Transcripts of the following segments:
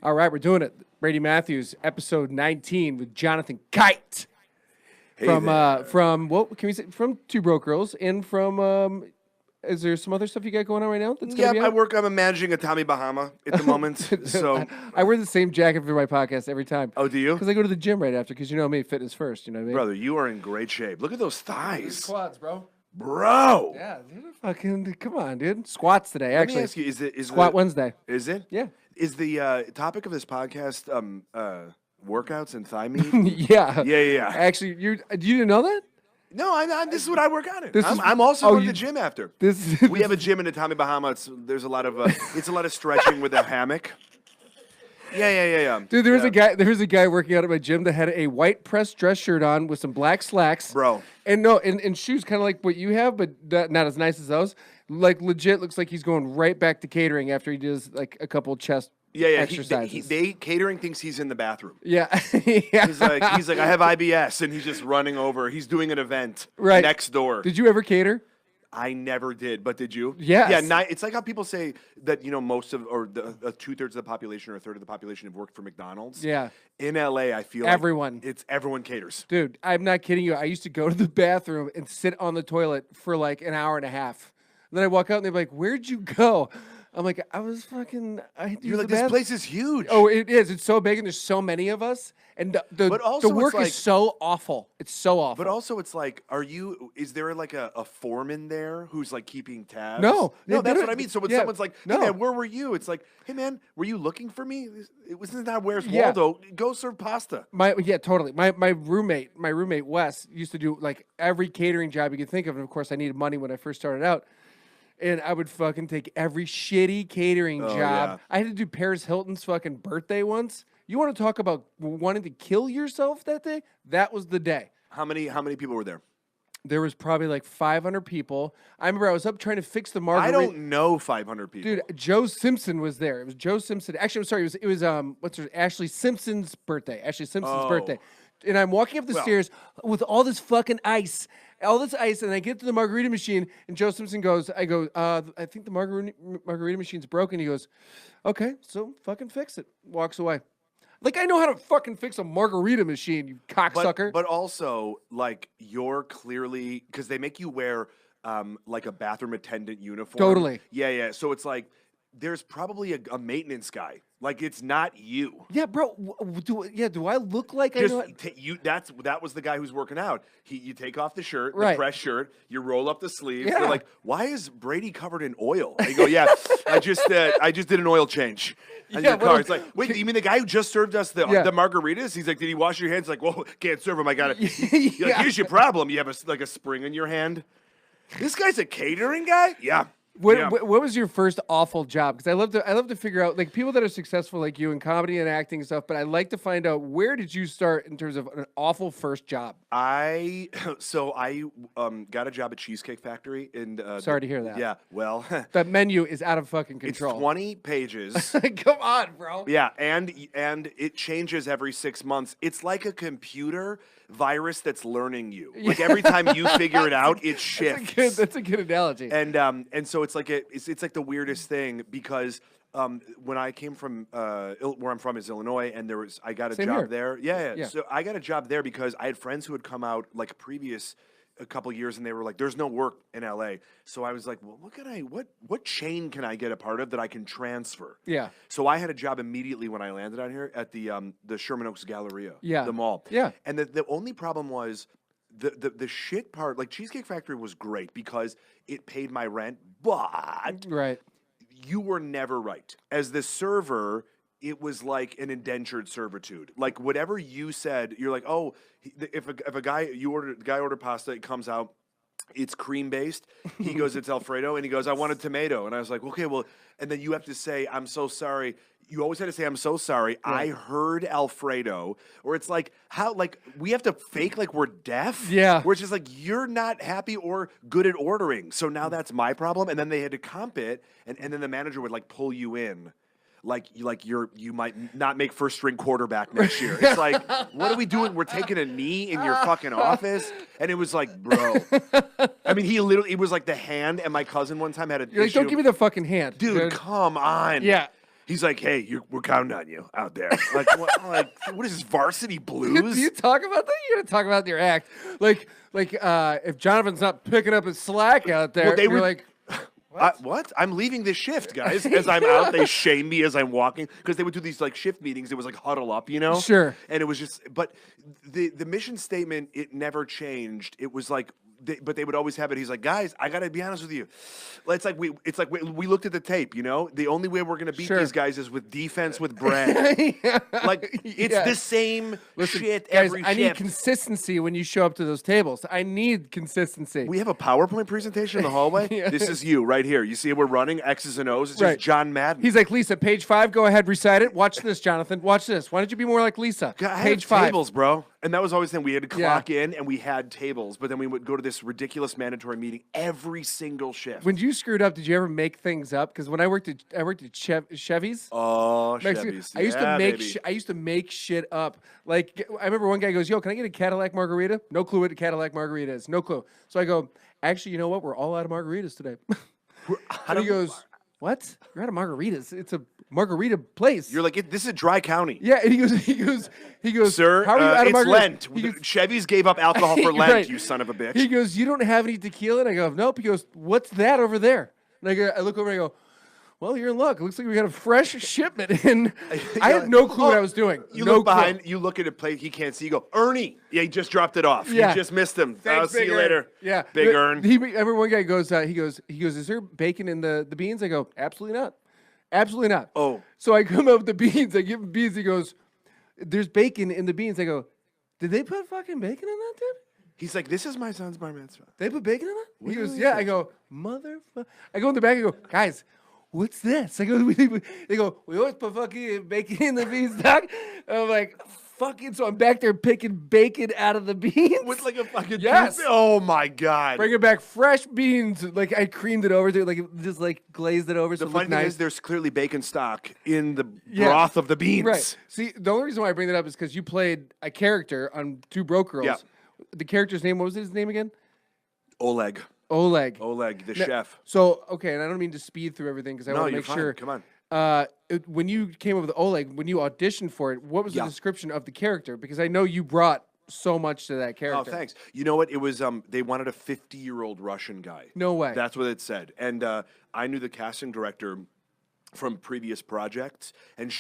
All right, we're doing it. Brady Matthews, episode 19 with Jonathan Kite. Hey from what can we say? From Two Broke Girls and from is there some other stuff you got going on right now? That's gonna be out? I'm managing a Tommy Bahama at the moment. So I wear the same jacket for my podcast every time. Oh, do you? Because I go to the gym right after. Because you know me, fitness first. You know what I mean? Brother, you are in great shape. Look at those thighs, Quads, bro. bro. Yeah, dude, fucking come on, dude. Squats today. Let me Actually, ask you: Is Squat Wednesday. Is it? Yeah. Is the topic of this podcast workouts and thigh meat? Yeah. Yeah. Actually, you didn't know that? No, this is what I work out in. This I'm also going to the gym after. We have a gym in the Tommy Bahama. There's a lot of it's a lot of stretching with a hammock. Yeah. Dude, there was a guy working out at my gym that had a white pressed dress shirt on with some black slacks. Bro. And shoes kind of like what you have, but not as nice as those. Like legit looks like he's going right back to catering after he does like a couple chest exercises. Catering thinks he's in the bathroom. Yeah. Yeah. He's like, I have IBS, and he's just running over. He's doing an event next door. Did you ever cater? I never did, but did you? Yes. Yeah. It's like how people say that most of or two-thirds of the population or a third of the population have worked for McDonald's. Yeah. In LA, I feel everyone. Like everyone caters. Dude, I'm not kidding you. I used to go to the bathroom and sit on the toilet for like an hour and a half. And then I walk out and they're like, "Where'd you go?" I'm like, You're like, this place is huge. Oh, it is. It's so big, and there's so many of us, and the work is so awful. It's so awful. But also, it's like, is there like a foreman there who's like keeping tabs? No, that's what I mean. So when someone's like, "Hey no. man, where were you?" It's like, "Hey man, were you looking for me? It wasn't that Where's Waldo? Go serve pasta." Totally. My roommate Wes used to do like every catering job you could think of, and of course, I needed money when I first started out. And I would fucking take every shitty catering job. Yeah. I had to do Paris Hilton's fucking birthday once. You want to talk about wanting to kill yourself that day? That was the day. How many people were there? There was probably like 500 people. I remember I was up trying to fix the margarita. I don't know 500 people. Dude, Joe Simpson was there. It was Joe Simpson. Actually, I'm sorry. It was Ashley Simpson's birthday. Ashley Simpson's birthday. And I'm walking up the stairs with all this fucking ice. And I get to the margarita machine, and Joe Simpson goes, I think the margarita machine's broken. He goes, okay, so fucking fix it. Walks away. Like, I know how to fucking fix a margarita machine, you cocksucker. But also, like, you're clearly, because they make you wear, like, a bathroom attendant uniform. Totally. Yeah. So it's like, there's probably a maintenance guy. Like, it's not you. Yeah, bro. Do I look like Just I know? That was the guy who's working out. You take off the shirt, right. the press shirt, you roll up the sleeves. Yeah. They're like, why is Brady covered in oil? I go, yeah, I just did an oil change on your car. It's like, wait, you mean the guy who just served us the margaritas? He's like, did he wash your hands? Like, whoa, can't serve him. I got it. Like, here's your problem. You have a spring in your hand. This guy's a catering guy? Yeah. What was your first awful job? Because I love to figure out like people that are successful like you in comedy and acting and stuff. But I like to find out where did you start in terms of an awful first job? I got a job at Cheesecake Factory in. Sorry to hear that. Yeah, well, that menu is out of fucking control. It's 20 pages. Come on, bro. Yeah, and it changes every 6 months. It's like a computer virus that's learning you. Like every time you figure it out, it shifts. That's a good analogy. And so it's like it's like the weirdest thing because when I came from where I'm from is Illinois, and I got a Same job here. there. Yeah. So I got a job there because I had friends who had come out like a couple years, and they were like, "There's no work in LA." So I was like, "Well, what chain can I get a part of that I can transfer?" Yeah. So I had a job immediately when I landed out here at the Sherman Oaks Galleria, the mall. Yeah. And the only problem was the shit part. Like Cheesecake Factory was great because it paid my rent, but right. You were never right. As the server, it was like an indentured servitude. Like whatever you said, you're like, oh, if a guy ordered pasta, it comes out, it's cream based. He goes, it's Alfredo, and he goes, I want a tomato, and I was like, okay, well, and then you have to say, I'm so sorry. You always had to say, I'm so sorry. Right. I heard Alfredo, or it's like we have to fake like we're deaf. Yeah, where it's just like you're not happy or good at ordering, so now that's my problem. And then they had to comp it, and then the manager would like pull you in. Like you might not make first string quarterback next year. It's like, what are we doing? We're taking a knee in your fucking office, and it was like, bro. I mean, it was like the hand. And my cousin one time had a You're like, don't give me the fucking hand, dude. Come on, yeah. He's like, hey, we're counting on you out there. What is this, Varsity Blues? Do you talk about that? You gotta talk about your act. If Jonathan's not picking up his slack out there, you're like, what? I'm leaving this shift, guys. As I'm out, they shame me as I'm walking because they would do these like shift meetings. It was like huddle up, you know? Sure. And it was just, but the mission statement, it never changed. It was like, but they would always have it. He's like, guys, I gotta be honest with you. It's like we looked at the tape. You know, the only way we're gonna beat these guys is with defense with Brad. Like it's the same shit guys, every I shift. need consistency when you show up to those tables. I need consistency. We have a PowerPoint presentation in the hallway. This is you right here. You see, we're running X's and O's. It's just John Madden. He's like, Lisa, page 5. Go ahead, recite it. Watch this, Jonathan. Watch this. Why don't you be more like Lisa? Page 5. Tables, bro. And that was always the thing. We had to clock in, and we had tables. But then we would go to this ridiculous mandatory meeting every single shift. When you screwed up, did you ever make things up? Because when I worked at Chevy's. Oh, Chevy's. I used to make shit up. Like I remember one guy goes, "Yo, can I get a Cadillac margarita?" No clue what a Cadillac margarita is. No clue. So I go, "Actually, you know what? We're all out of margaritas today." And he goes, "What? You're out of margaritas? It's a margarita place." You're like, this is Dry County. Yeah, and he goes, sir, how are you out of it's margaritas? Lent. Chevy's gave up alcohol for Lent, you son of a bitch. He goes, "You don't have any tequila?" And I go, "Nope." He goes, "What's that over there?" And I look over and I go, "Well, you're in luck. It looks like we got a fresh shipment." And I had no clue what I was doing. You look behind, you look at a plate, he can't see. You go, Ernie. Yeah, he just dropped it off. Yeah. You just missed him. Thanks, I'll see you Ern. later. Yeah. Big Ern. Every one guy goes, he goes, "Is there bacon in the beans?" I go, "Absolutely not. Absolutely not." Oh. So I come up with the beans. I give him beans. He goes, "There's bacon in the beans." I go, "Did they put fucking bacon in that, dude?" He's like, "This is my son's bar mitzvah." They put bacon in it? He goes, Really? "Yeah." I go, "Motherfucker." I go in the back. I go, "Guys, what's this?" I go, they go, "We always put fucking bacon in the beans, doc." I'm like, fucking, so I'm back there picking bacon out of the beans. With like a fucking yes. Oh my God. Bringing back fresh beans. Like I creamed it over there, like just like glazed it over. The so funny it thing nice. is there's clearly bacon stock in the broth of the beans. Right. See, the only reason why I bring that up is because you played a character on Two Broke Girls. Yeah. The character's name, what was his name again? Oleg, the chef. So, okay, and I don't mean to speed through everything because I want to make sure. Come on. When you came up with Oleg, when you auditioned for it, what was the description of the character? Because I know you brought so much to that character. Oh, thanks. You know what? It was they wanted a 50-year-old Russian guy. No way. That's what it said. And I knew the casting director from previous projects, and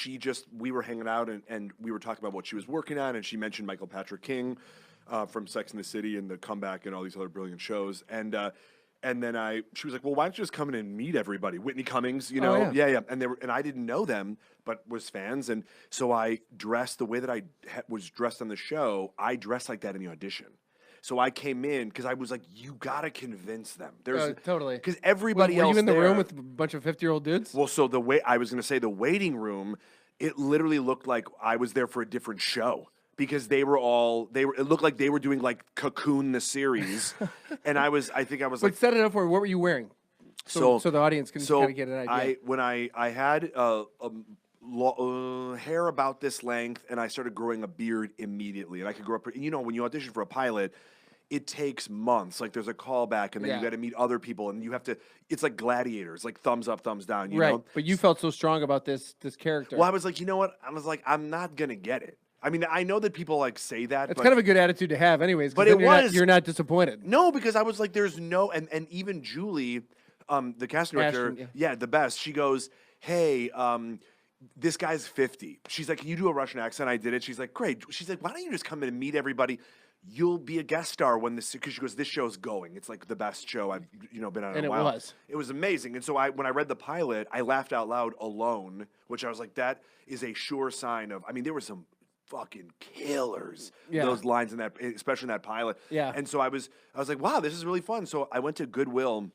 we were hanging out and we were talking about what she was working on, and she mentioned Michael Patrick King from Sex and the City and The Comeback and all these other brilliant shows. And then she was like, "Well, why don't you just come in and meet everybody?" Whitney Cummings, you know, yeah. And I didn't know them, but was fans, and so I dressed the way that I was dressed on the show. I dressed like that in the audition. So I came in because I was like, "You gotta convince them." Totally. Because everybody else. Were you in the there, room with a bunch of 50-year-old dudes? Well, so the waiting room, it literally looked like I was there for a different show. Because it looked like they were doing like Cocoon the series, and I think I was like. But set it up for what were you wearing? So the audience can kind of get an idea. When I had hair about this length, and I started growing a beard immediately, and I could grow up. You know, when you audition for a pilot, it takes months. Like there's a callback, and then you got to meet other people, and you have to. It's like Gladiators, like thumbs up, thumbs down. You know? But you felt so strong about this character. Well, I was like, you know what? I'm not gonna get it. I mean, I know that people like say that. It's kind of a good attitude to have, anyways. But you're not disappointed. No, because I was like, there's no, and even Julie, the casting director, Ashton, the best. She goes, "Hey, this guy's 50." She's like, "Can you do a Russian accent?" I did it. She's like, "Great." She's like, "Why don't you just come in and meet everybody? You'll be a guest star when this." Because she goes, "This show's going. It's like the best show I've been on in a while." And it was. It was amazing. And so when I read the pilot, I laughed out loud alone, which I was like, that is a sure sign of. I mean, there were some fucking killers. Those lines in that, especially in that pilot. Yeah. And so I was like, wow, this is really fun. So I went to Goodwill,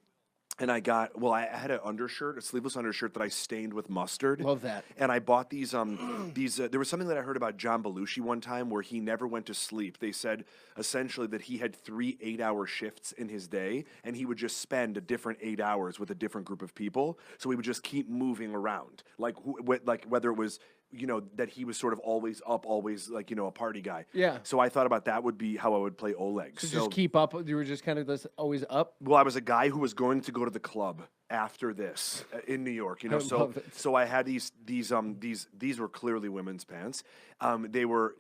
and I had a sleeveless undershirt that I stained with mustard. Love that. And I bought these there was something that I heard about John Belushi one time where he never went to sleep. They said essentially that he had 3 8-hour shifts in his day, and he would just spend a different 8 hours with a different group of people. So he would just keep moving around, like whether it was that he was sort of always up, always like a party guy. Yeah. So I thought about that would be how I would play Oleg. So just keep up. You were just kind of always up. Well, I was a guy who was going to go to the club. after this in New York. You I know, so love it. so I had these were clearly women's pants. They were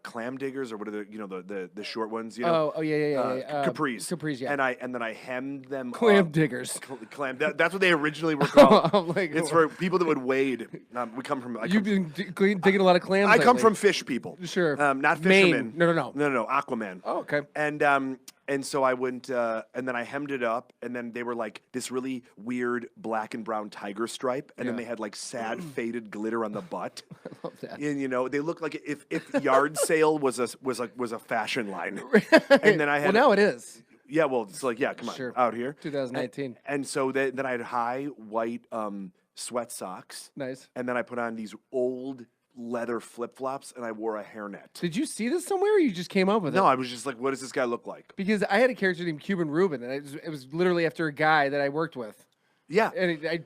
clam diggers, or what are the short ones? You know, Yeah. capris. Capris, yeah. And then I hemmed them Clam up. diggers. Clam. That's what they originally were called. I'm like, It's for people that would wade. We come from. You've been digging a lot of clams. I come lately. from fish people. Sure. Not Maine. fishermen. No. Aquaman. Oh, okay. And so I went, and then I hemmed it up, and then they were like this really weird black and brown tiger stripe, and then they had like sad faded glitter on the butt. I love that. And you know, they looked like if Yard Sale was a fashion line. And then I had now it is. Yeah, well, it's like come on, out here, 2019. And so then I had high white sweat socks. Nice. And then I put on these old leather flip-flops, and I wore a hairnet. Did you see this somewhere, or you just came up with it? No, I was just like, what does this guy look like? Because I had a character named Cuban Ruben, and it was literally after a guy that I worked with. Yeah. And I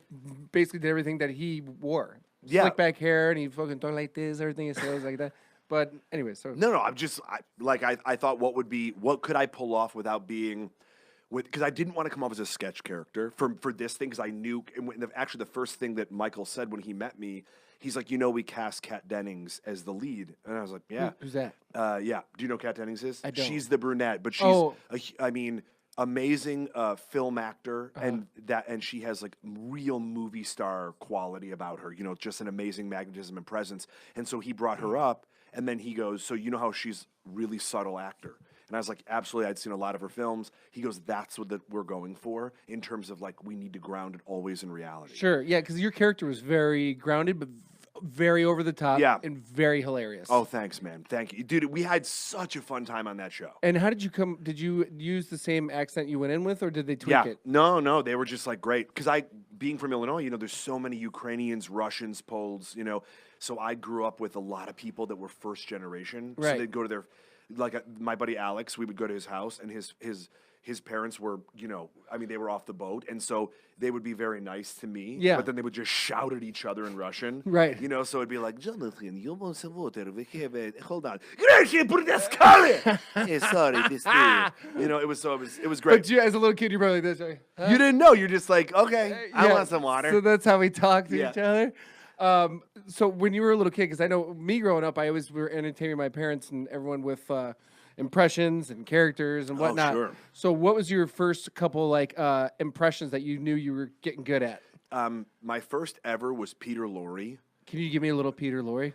basically did everything that he wore. Yeah. Slick back hair, and he fucking talked like this, everything he says like that. But anyway, so. No, I thought what could I pull off without being, because I didn't want to come off as a sketch character for this thing, because I knew, actually the first thing that Michael said when he met me, he's like, we cast Kat Dennings as the lead. And I was like, yeah. Who's that? Yeah. Do you know Kat Dennings is? I don't. She's the brunette, but she's, amazing film actor, and she has like real movie star quality about her, just an amazing magnetism and presence. And so he brought her up, and then he goes, so you know how she's really subtle actor? And I was like, absolutely. I'd seen a lot of her films. He goes, that's what we're going for in terms of like, we need to ground it always in reality. Sure, yeah, because your character was very grounded, but very over the top, and very hilarious. Oh, thanks, man. Thank you, dude. We had such a fun time on that show. And how did you come? Did you use the same accent you went in with, or did they tweak it? No, they were just like great. Because being from Illinois, there's so many Ukrainians, Russians, Poles, so I grew up with a lot of people that were first generation. Right. So they'd go to their, my buddy Alex, we would go to his house, and his parents were, they were off the boat, and so they would be very nice to me. Yeah. But then they would just shout at each other in Russian. Right. So it'd be like, Jonathan, you want some water? We have it. Hold on. Sorry, this thing. It was great. But you, as a little kid, you were like this. Right? Huh? You didn't know. You're just like, okay, I want some water. So that's how we talk to each other. So when you were a little kid, because I know me growing up, I always were entertaining my parents and everyone with impressions and characters and whatnot. Sure. So what was your first couple impressions that you knew you were getting good at? My first ever was Peter Lorre. Can you give me a little Peter Lorre?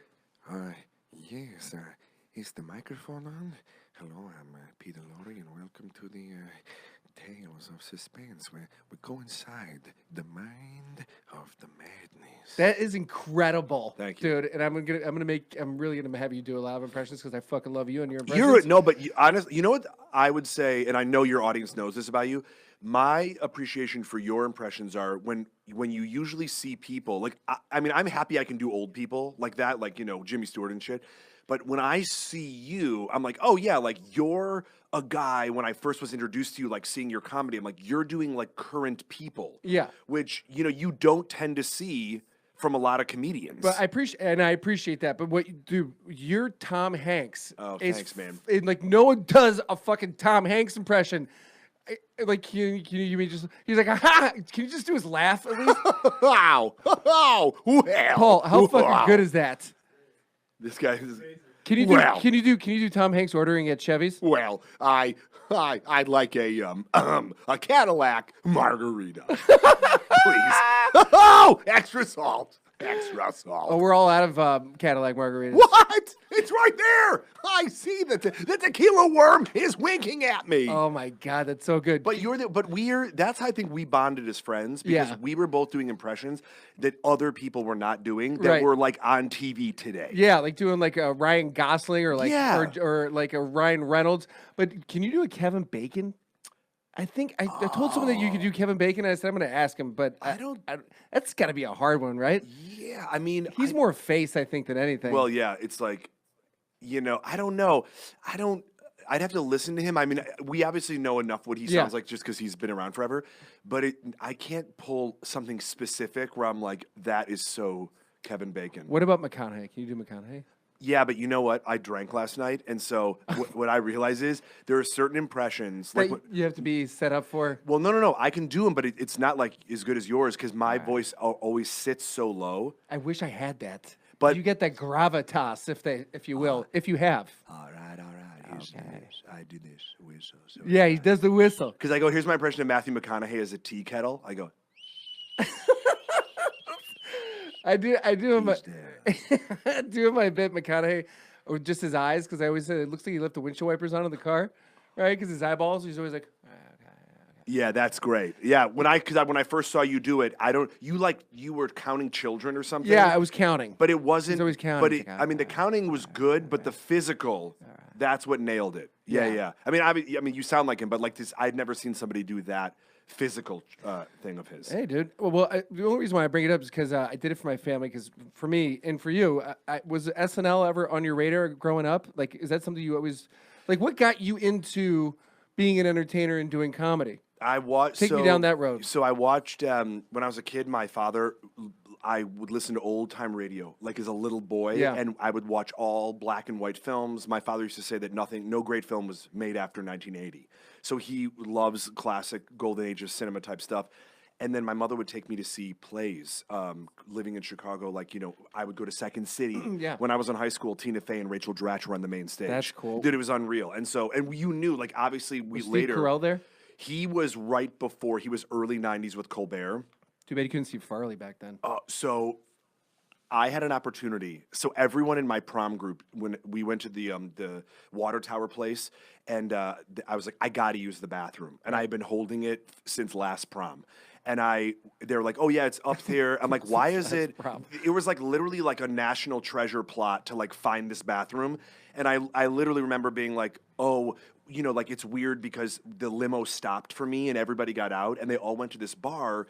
Yes. Is the microphone on? Hello, I'm Peter Lorre, and welcome to the Tales of Suspense, where we go inside the mind of the madness. That is incredible. Thank you, dude. And I'm really gonna have you do a lot of impressions because I fucking love you and your impressions. But honestly, you know what I would say, and I know your audience knows this about you. My appreciation for your impressions are when you usually see people like I'm happy I can do old people like that, like Jimmy Stewart and shit. But when I see you, I'm like, oh yeah, like you're a guy. When I first was introduced to you, like seeing your comedy, I'm like, you're doing like current people. Yeah. Which you don't tend to see from a lot of comedians. But I appreciate that. But what you do, you're Tom Hanks. Oh, thanks, man. Like no one does a fucking Tom Hanks impression. Like can you just? He's like, ha! Can you just do his laugh at least? Wow! Well, Paul, how fucking good is that? This guy is. Can you do Tom Hanks ordering at Chevy's? Well, I'd like a Cadillac margarita, please. Oh, extra salt. Extra salt. Oh, we're all out of Cadillac margaritas. What? It's right there. I see that the tequila worm is winking at me. Oh my god, that's so good. But that's how I think we bonded as friends, because we were both doing impressions that other people were not doing that were like on TV today. Yeah, like doing like a Ryan Gosling or like or like a Ryan Reynolds. But can you do a Kevin Bacon? I think I told someone that you could do Kevin Bacon, and I said I'm going to ask him, but I don't. That's got to be a hard one, right? Yeah, I mean, he's more face, I think, than anything. Well, yeah, it's like, I don't know. I'd have to listen to him. I mean, we obviously know enough what he sounds like just because he's been around forever. But I can't pull something specific where I'm like, that is so Kevin Bacon. What about McConaughey? Can you do McConaughey? Yeah, but you know what? I drank last night, and so what I realize is there are certain impressions like. That you have to be set up for. Well, no. I can do them, but it's not like as good as yours because my voice always sits so low. I wish I had that. But- you get that gravitas, if you will, if you have. All right. I do this whistle. So Yeah, he does the whistle. Because I go, here's my impression of Matthew McConaughey as a tea kettle. I go, I do him. he's there. I do him my bit McConaughey, or just his eyes, because I always say it looks like he left the windshield wipers on in the car, right? Because his eyeballs, he's always like. yeah, that's great. Yeah, when I first saw you do it, you were counting children or something. Yeah, I was counting. But it wasn't. He's always counting. But It's like, I mean, the counting was good, but the physical, that's what nailed it. Yeah. I mean, you sound like him, but like this, I'd never seen somebody do that physical thing of his. Hey, dude. The only reason why I bring it up is because I did it for my family. Because for me and for you, was SNL ever on your radar growing up? Like, is that something you always like? What got you into being an entertainer and doing comedy? I watched. Take me down that road. So I watched when I was a kid. My father, I would listen to old time radio, like as a little boy, Yeah. and I would watch all black and white films. My father used to say that no great film was made after 1980. So he loves classic golden age of cinema type stuff. And then my mother would take me to see plays. Living in Chicago, like, I would go to Second City. Yeah. When I was in high school, Tina Fey and Rachel Dratch were on the main stage. That's cool. Dude, it was unreal. And you knew, like, obviously Was Steve later. Carell there? He was right before. He was early 90s with Colbert. Too bad you couldn't see Farley back then. So I had an opportunity. So everyone in my prom group, when we went to the water tower place, and I was like, I got to use the bathroom. And I had been holding it since last prom. And they were like, oh yeah, it's up there. I'm like, why is it? It was like literally like a national treasure plot to like find this bathroom. And I literally remember being like, oh, like it's weird because the limo stopped for me and everybody got out and they all went to this bar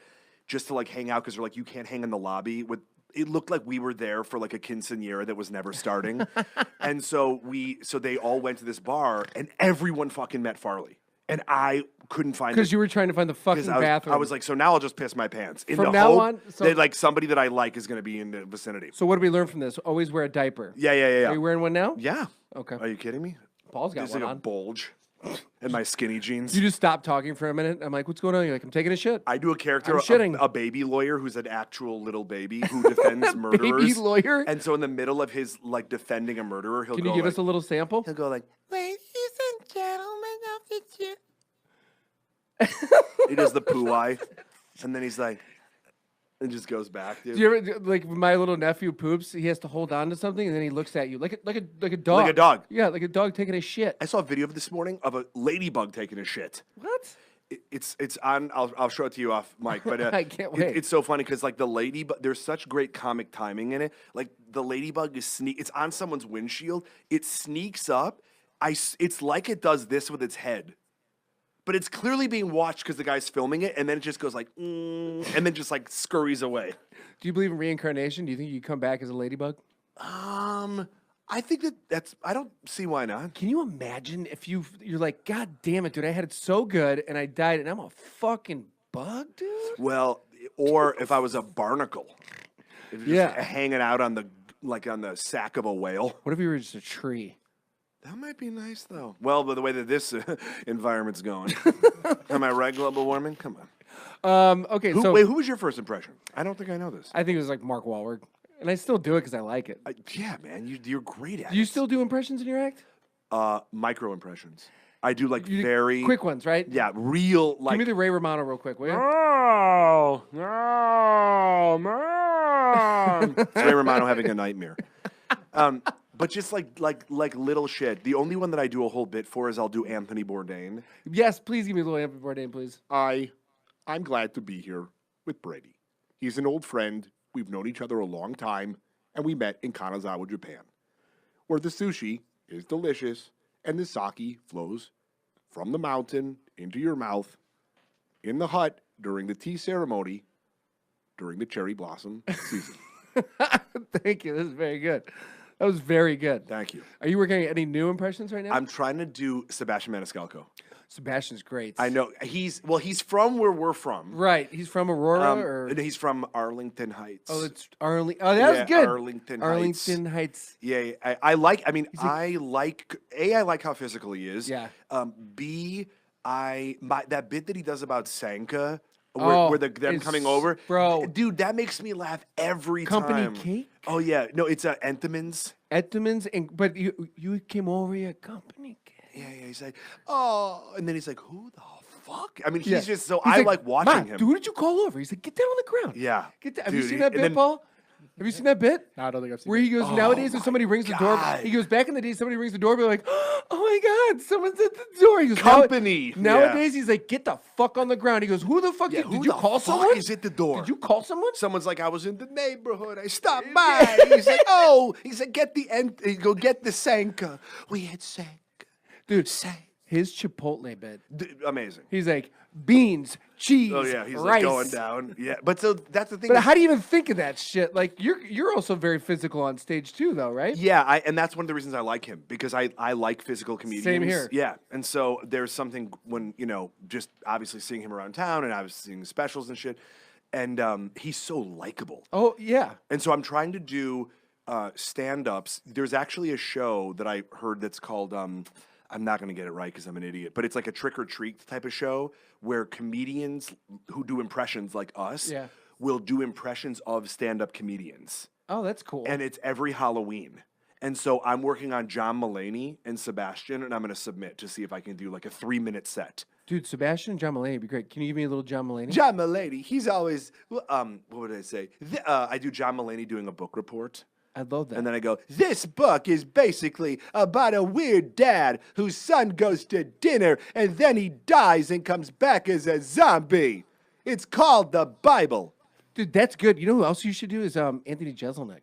just to like hang out because they're like, you can't hang in the lobby with. It looked like we were there for like a quinceañera that was never starting. And so they all went to this bar and everyone fucking met Farley. And I couldn't find it. Because you were trying to find the fucking bathroom. I was like, so now I'll just piss my pants. From now on, that like somebody that I like is going to be in the vicinity. So what did we learn from this? Always wear a diaper. Yeah. Are you wearing one now? Yeah. Okay. Are you kidding me? Paul's got There's one like on. a bulge in my skinny jeans. You just stopped talking for a minute. I'm like, what's going on? You're like, I'm taking a shit. I do a character, I'm shitting. a baby lawyer who's an actual little baby who defends murderers. Baby lawyer? And so in the middle of his like defending a murderer, he'll Can go you give like, us a little sample? He'll go like, Ladies and gentlemen of the jury. he does the poo eye, and then he's like, and just goes back, dude. Do you ever like when my little nephew poops? He has to hold on to something, and then he looks at you like a dog. Like a dog. Yeah, like a dog taking a shit. I saw a video of this morning of a ladybug taking a shit. What? It's on. I'll show it to you off mic, but I can't wait. It's so funny because like the ladybug, there's such great comic timing in it. Like the ladybug is it's on someone's windshield. It sneaks up. It's like it does this with its head. But it's clearly being watched because the guy's filming it, and then it just goes like, and then just like scurries away. Do you believe in reincarnation? Do you think you come back as a ladybug? I think that's. I don't see why not. Can you imagine if you're like, God damn it, dude, I had it so good, and I died, and I'm a fucking bug, dude? Well, or if I was a barnacle, if you're just Yeah. hanging out on the sack of a whale. What if you were just a tree? That might be nice, though. Well, but the way that this environment's going. Am I right, global warming? Come on. Okay, Who was your first impression? I don't think I know this. I think it was like Mark Wahlberg, and I still do it because I like it. Yeah, man, you're great at it. Do you still do impressions in your act? Micro impressions. I do like You do very quick ones, right? Yeah, real like. Give me the Ray Romano real quick, will you? Oh, no, man. It's Ray Romano having a nightmare. But just like little shit. The only one that I do a whole bit for is I'll do Anthony Bourdain. Yes, please give me a little Anthony Bourdain, please. I'm glad to be here with Brady. He's an old friend. We've known each other a long time, and we met in Kanazawa, Japan, where the sushi is delicious and the sake flows from the mountain into your mouth in the hut during the tea ceremony during the cherry blossom season. Thank you. This is very good. That was very good. Thank you. Are you working on any new impressions right now? I'm trying to do Sebastian Maniscalco. Sebastian's great. I know he's from where we're from. Right. He's from Aurora, or And he's from Arlington Heights. oh, it's Arlington. Oh, that was good. Arlington Heights. Yeah, I like. I mean, I like how physical he is. Yeah. B, that bit that he does about Sanka, Oh, where them coming over, bro. Dude, that makes me laugh every Company time. cake? Oh yeah, no, it's Entenmann's. Entenmann's, but you came over here, company cake. Yeah, he's like, oh, and then he's like, who the fuck? I mean, he's Yeah. just so. He's I like watching "Ma, him. Who did you call over? He's like, get down on the ground. Yeah. Get down. Have you Dude, seen that and bit, then- Paul? Have you seen that bit? No, I don't think I've seen Where it. he goes, nowadays, if somebody rings the door, God. he goes, back in the day, somebody rings the doorbell, like, oh my God, someone's at the door. He goes, Company. Nowadays, he's like, get the fuck on the ground. He goes, who the fuck did who you the call fuck someone? is at the door? Did you call someone? Someone's like, I was in the neighborhood. I stopped by. He's like, oh, he said, get the go get the Sanka. We had Sanka. Dude, Sanka. his Chipotle bit. Amazing. He's like, beans, cheese, Oh yeah, he's rice. like going down. Yeah, but so that's the thing. But is- how do you even think of that shit? Like, you're also very physical on stage too, though, right? Yeah, and that's one of the reasons I like him because I like physical comedians. Same here. Yeah, and so there's something when just obviously seeing him around town and obviously seeing the specials and shit, and he's so likable. Oh yeah. And so I'm trying to do stand-ups. There's actually a show that I heard that's called I'm not going to get it right because I'm an idiot, but it's like a trick or treat type of show where comedians who do impressions like us Yeah. will do impressions of stand-up comedians. Oh, that's cool. And it's every Halloween. And so I'm working on John Mulaney and Sebastian, and I'm going to submit to see if I can do like a 3-minute set. Dude, Sebastian and John Mulaney would be great. Can you give me a little John Mulaney? John Mulaney, he's always, what would I say? I do John Mulaney doing a book report. I love that. And then I go, this book is basically about a weird dad whose son goes to dinner and then he dies and comes back as a zombie. It's called the Bible. Dude, that's good. You know who else you should do is Anthony Jeselnik.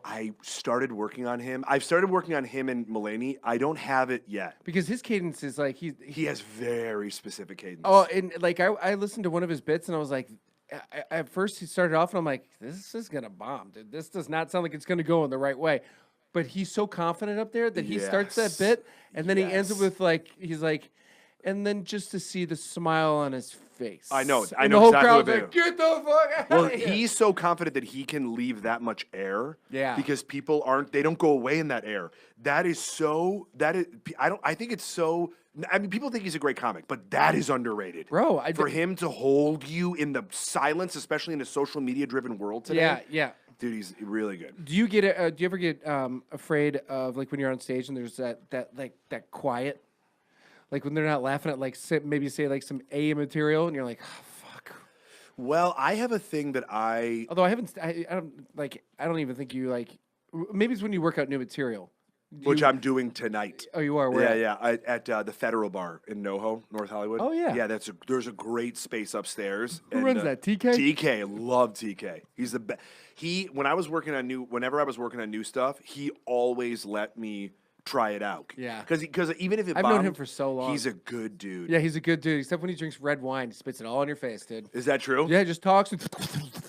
I started working on him. I've started working on him and Mulaney. I don't have it yet. Because his cadence is like He has very specific cadence. Oh, and like I listened to one of his bits and I was like, at first he started off and I'm like, this is gonna bomb, dude. This does not sound like it's gonna go in the right way. But he's so confident up there that he starts that Yes. bit and then he ends it Yes. with like he's like, and then just to see the smile on his face. I know And know the whole exactly crowd's what like, get the fuck out Well, of here. he's so confident that he can leave that much air. Yeah. Because people they don't go away in that air. I think it's so, I mean, people think he's a great comic, but that is underrated. Bro, For him to hold you in the silence, especially in a social media driven world today. Yeah. Dude, he's really good. Do you ever get afraid of like when you're on stage and there's that quiet, like when they're not laughing at like maybe say like some A material and you're like, oh, fuck. Well, I have a thing that Although I don't even think you like. Maybe it's when you work out new material. which I'm doing tonight. Oh, you are? Where? Yeah. At the Federal Bar in NoHo, North Hollywood. Oh, yeah. Yeah, there's a great space upstairs. Who runs that, TK? TK, love TK. He's the best. Whenever I was working on new stuff, he always let me try it out. Yeah. Because even if it I've known bombed, him for so long. he's a good dude. Yeah, he's a good dude. Except when he drinks red wine, he spits it all in your face, dude. Is that true? Yeah, just talks,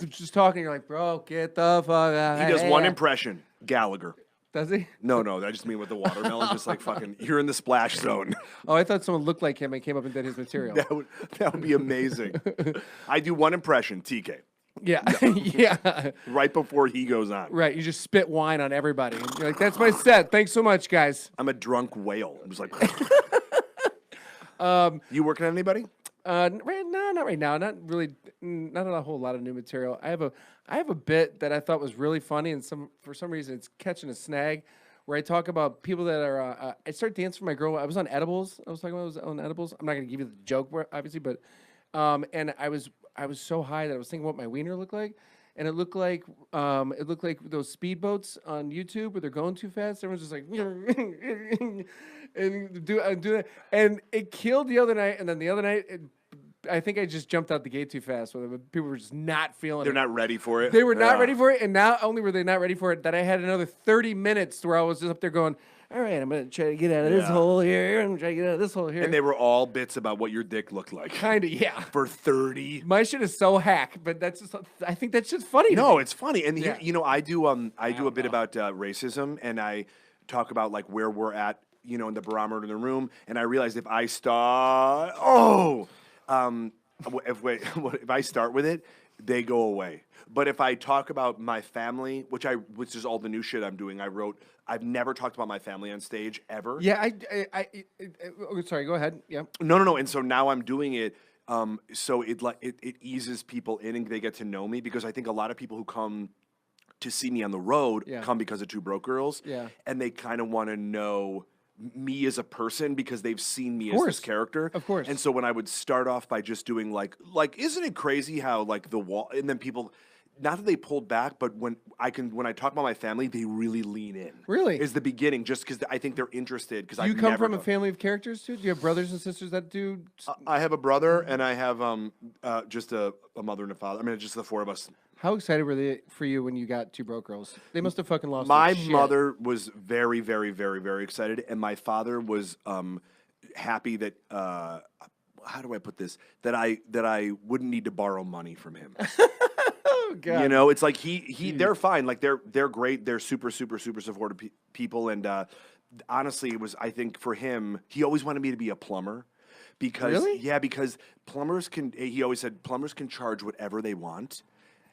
just talking. You're like, bro, get the fuck out. He does one impression. Gallagher. Does he? No, I just mean with the watermelon, just like fucking, you're in the splash zone. Oh, I thought someone looked like him and came up and did his material. That would be amazing. I do one impression, TK, Yeah, yeah. right before he goes on. Right, you just spit wine on everybody. You're like, that's my set. Thanks so much, guys. I'm a drunk whale. I'm just like, you working on anybody? Not right now. Not really. Not a whole lot of new material. I have a bit that I thought was really funny, and for some reason it's catching a snag. Where I talk about people that are. I started dancing for my girl. I was on edibles. I was talking about I was on edibles. I'm not gonna give you the joke, obviously, but and I was so high that I was thinking what my wiener looked like. And it looked like those speedboats on YouTube where they're going too fast. Everyone's just like, and do that. And it killed the other night. And then the other night, I think I just jumped out the gate too fast. Where people were just not feeling They're it. not ready for it. They were not Yeah. ready for it. And not only were they not ready for it, that I had another 30 minutes where I was just up there going, all right, I'm going to try to get out of this Yeah. hole here. I'm going to try to get out of this hole here. And they were all bits about what your dick looked like. kind of, yeah. For 30. My shit is so hack, but that's just, I think that's just funny to No, me. it's funny. And Yeah. I do a bit about racism, and I talk about like where we're at, in the barometer in the room, and I realized if I start, if I start with it, they go away. But if I talk about my family, which is all the new shit I'm doing, I've never talked about my family on stage ever. Yeah, sorry, go ahead. Yeah. No. And so now I'm doing it. So it eases people in and they get to know me, because I think a lot of people who come to see me on the road come because of Two Broke Girls. Yeah. And they kind of want to know me as a person because they've seen me as this character. Of course. And so when I would start off by just doing like, isn't it crazy how like the wall, and then people, not that they pulled back, but when I talk about my family, they really lean in. Really? Is the beginning, just because I think they're interested. Because You come from a family of characters too? Do you have brothers and sisters that do? I have a brother, and I have just a mother and a father. I mean, just the four of us. How excited were they for you when you got Two Broke Girls? They must have fucking lost My their shit. mother was very, very, very, very excited, and my father was happy that how do I put this? That I wouldn't need to borrow money from him. Oh God. You know, it's like they're fine. Like they're great. They're super, super, super supportive people, and honestly, it was, I think for him, he always wanted me to be a plumber. Because Really? Yeah, because plumbers can. He always said plumbers can charge whatever they want.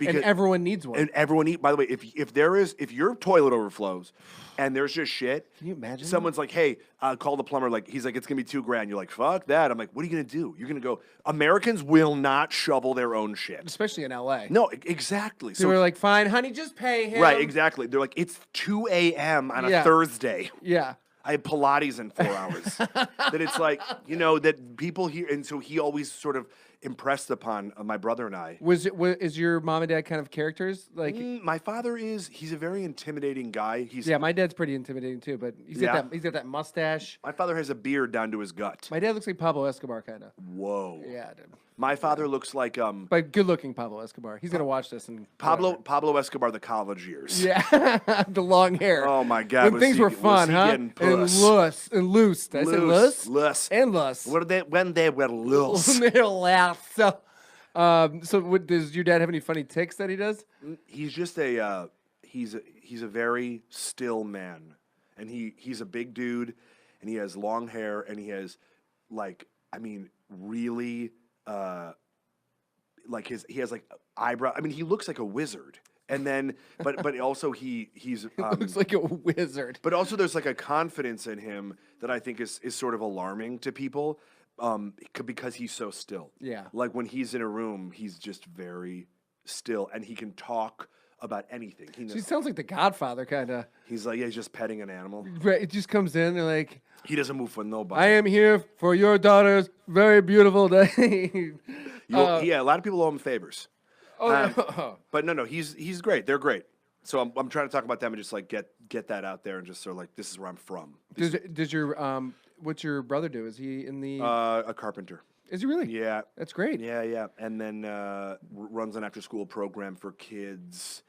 And everyone needs one. And everyone by the way, if your toilet overflows and there's just shit, Can you imagine? someone's like, hey, call the plumber. Like, he's like, it's gonna be $2,000. You're like, fuck that. I'm like, what are you gonna do? You're gonna go. Americans will not shovel their own shit. Especially in LA. No, exactly. So we're like, fine, honey, just pay him. Right, exactly. They're like, it's 2 a.m. on a Thursday. Yeah. I had Pilates in 4 hours. That it's like, that people here, and so he always sort of impressed upon my brother and I. Is your mom and dad kind of characters? Like, My father he's a very intimidating guy. yeah, my dad's pretty intimidating too, but he's got that mustache. My father has a beard down to his gut. My dad looks like Pablo Escobar, kind of. Whoa. Yeah, dude. My father looks like But good-looking Pablo Escobar. He's gonna watch this and Pablo Escobar, the college years. Yeah, the long hair. Oh my God. When things were fun, huh? And loose. Did I say loose? Loose. And loose. When they were loose. When they laugh. So, does your dad have any funny tics that he does? He's just he's a very still man, and he's a big dude, and he has long hair, and he has really he has like eyebrow. I mean, he looks like a wizard. And then, but also he's Looks like a wizard. But also, there's like a confidence in him that I think is sort of alarming to people, because he's so still. Yeah. Like when he's in a room, he's just very still, and he can talk about anything. He sounds like the Godfather, kind of. He's like, he's just petting an animal. Right, it just comes in and like, He doesn't move for nobody. I am here for your daughter's very beautiful day. Yeah, a lot of people owe him favors. Oh, But no, he's great. They're great. So I'm trying to talk about them and just like get that out there and just sort of like, this is where I'm from. Does your what's your brother do? Is he in the? A carpenter. Is he really? Yeah. That's great. Yeah. And then runs an after-school program for kids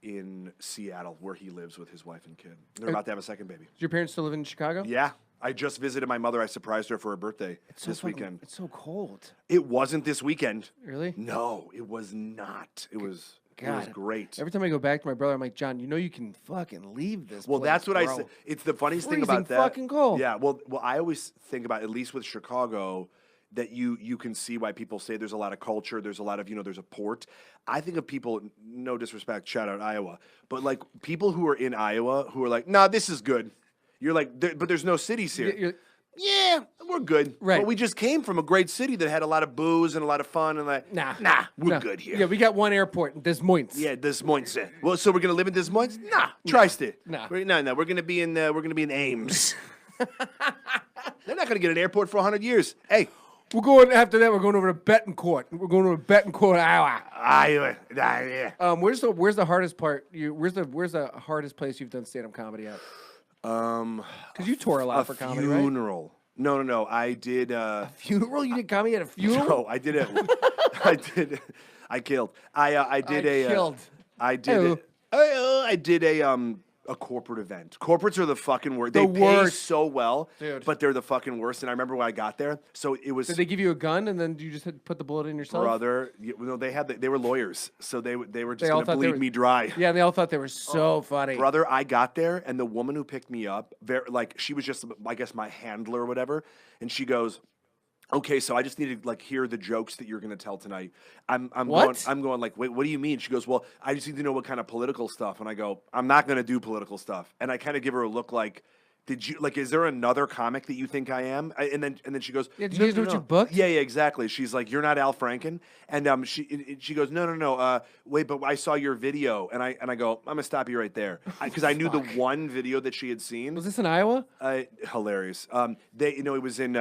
in Seattle, where he lives with his wife and kid. They're about to have a second baby. Do your parents still live in Chicago? Yeah. I just visited my mother. I surprised her for her birthday this weekend. It's so cold. It wasn't this weekend. Really? No, it was not. It was great. Every time I go back to my brother, I'm like, John, you can fucking leave this. Well, place, that's what bro. I said. It's the funniest thing Freezing about that. fucking cold. Yeah. Well, I always think about, at least with Chicago, that you can see why people say there's a lot of culture, there's a lot of, there's a port. I think of people, no disrespect, shout out Iowa, but like people who are in Iowa who are like, nah, this is good. You're like, but there's no cities here. Yeah, we're good. Right. But we just came from a great city that had a lot of booze and a lot of fun, and like, Nah, we're good here. Yeah, we got one airport in Des Moines. Yeah, Des Moines. Well, so we're gonna live in Des Moines? Nah, Tri-State. Nah. No. We're gonna be in Ames. They're not gonna get an airport for 100 years. Hey, We're going after that. We're going over to Betancourt. We're going over to Betancourt, Iowa. Iowa. Yeah. Where's the hardest part? Where's the hardest place you've done stand up comedy at? Because you tour a lot for comedy, right? Funeral. No. I did. Funeral? You did comedy at a funeral? No, I did it. I killed. I did I a. killed. I did. I did a a corporate event. Corporates are the fucking worst. The They pay worst. so well, Dude. but they're the fucking worst. And I remember when I got there, so it was Did they give you a gun and then you just had to put the bullet in yourself? brother. They were lawyers, so they were just all gonna thought they bleed were- me dry. Yeah, they all thought they were so funny. Brother, I got there, and the woman who picked me up, she was just, I guess, my handler or whatever, and she goes, "Okay, so I just need to like hear the jokes that you're going to tell tonight." I'm What? going like, "Wait, what do you mean?" She goes, "Well, I just need to know what kind of political stuff." And I go, "I'm not going to do political stuff." And I kind of give her a look like, "Did you like? Is there another comic that you think I am?" And then she goes, Yeah, did you guys know what you booked? Yeah, exactly. She's like, "You're not Al Franken," and she goes, "No, wait, but I saw your video," and I go, "I'm gonna stop you right there," because I knew the one video that she had seen. Was this in Iowa? Hilarious. It was in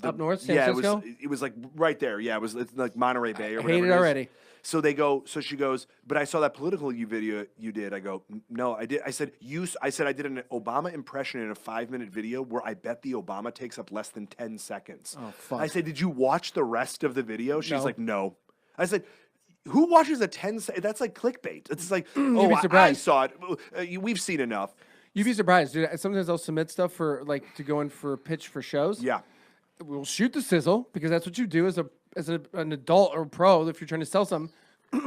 Up north, San yeah, Francisco? it was like right there. Yeah, it's like Monterey Bay or whatever. hate it is. already. So so she goes, "But I saw that political video you did." I go, "No, I did." I said, I did an Obama impression in a 5-minute video where I bet the Obama takes up less than 10 seconds. Oh, fuck. I said, "Did you watch the rest of the video?" She's No. like, "No." I said, "Who watches a 10-second? That's like clickbait." It's like, be "Oh, I surprised. saw it. We've seen enough." You'd be surprised, dude. Sometimes I'll submit stuff for like to go in for a pitch for shows. Yeah. We'll shoot the sizzle because that's what you do as an adult or pro. If you're trying to sell something,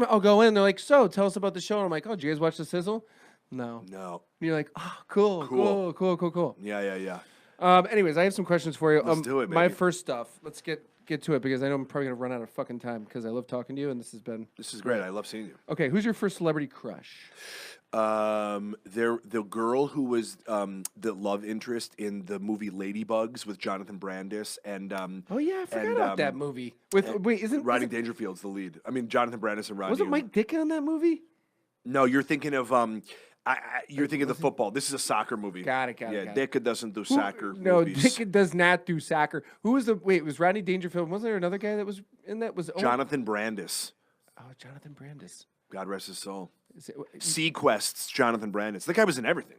I'll go in. They're like, "So, tell us about the show." And I'm like, "Oh, did you guys watch the sizzle?" No. No. And you're like, "Oh, cool. Yeah. Anyways, I have some questions for you. Let's do it, My baby. first stuff. Let's get to it because I know I'm probably gonna run out of fucking time because I love talking to you and this has been. This is great. I love seeing you. Okay, who's your first celebrity crush? The girl who was the love interest in the movie Ladybugs with Jonathan Brandis and Oh yeah, I forgot and, about that movie. With wait, Rodney Dangerfield's the lead. I mean Jonathan Brandis and Rodney. was it Mike Dick on that movie? No, you're thinking of you're thinking of the football. This is a soccer movie. Got it. Yeah, Dick doesn't do soccer No, movies. Dick does not do soccer. Who was the wait? It was Rodney Dangerfield? Wasn't there another guy that was in that? Was Jonathan Brandis. Oh, Jonathan Brandis. God rest his soul. Is it, Sequest's Jonathan Brandis. The guy was in everything.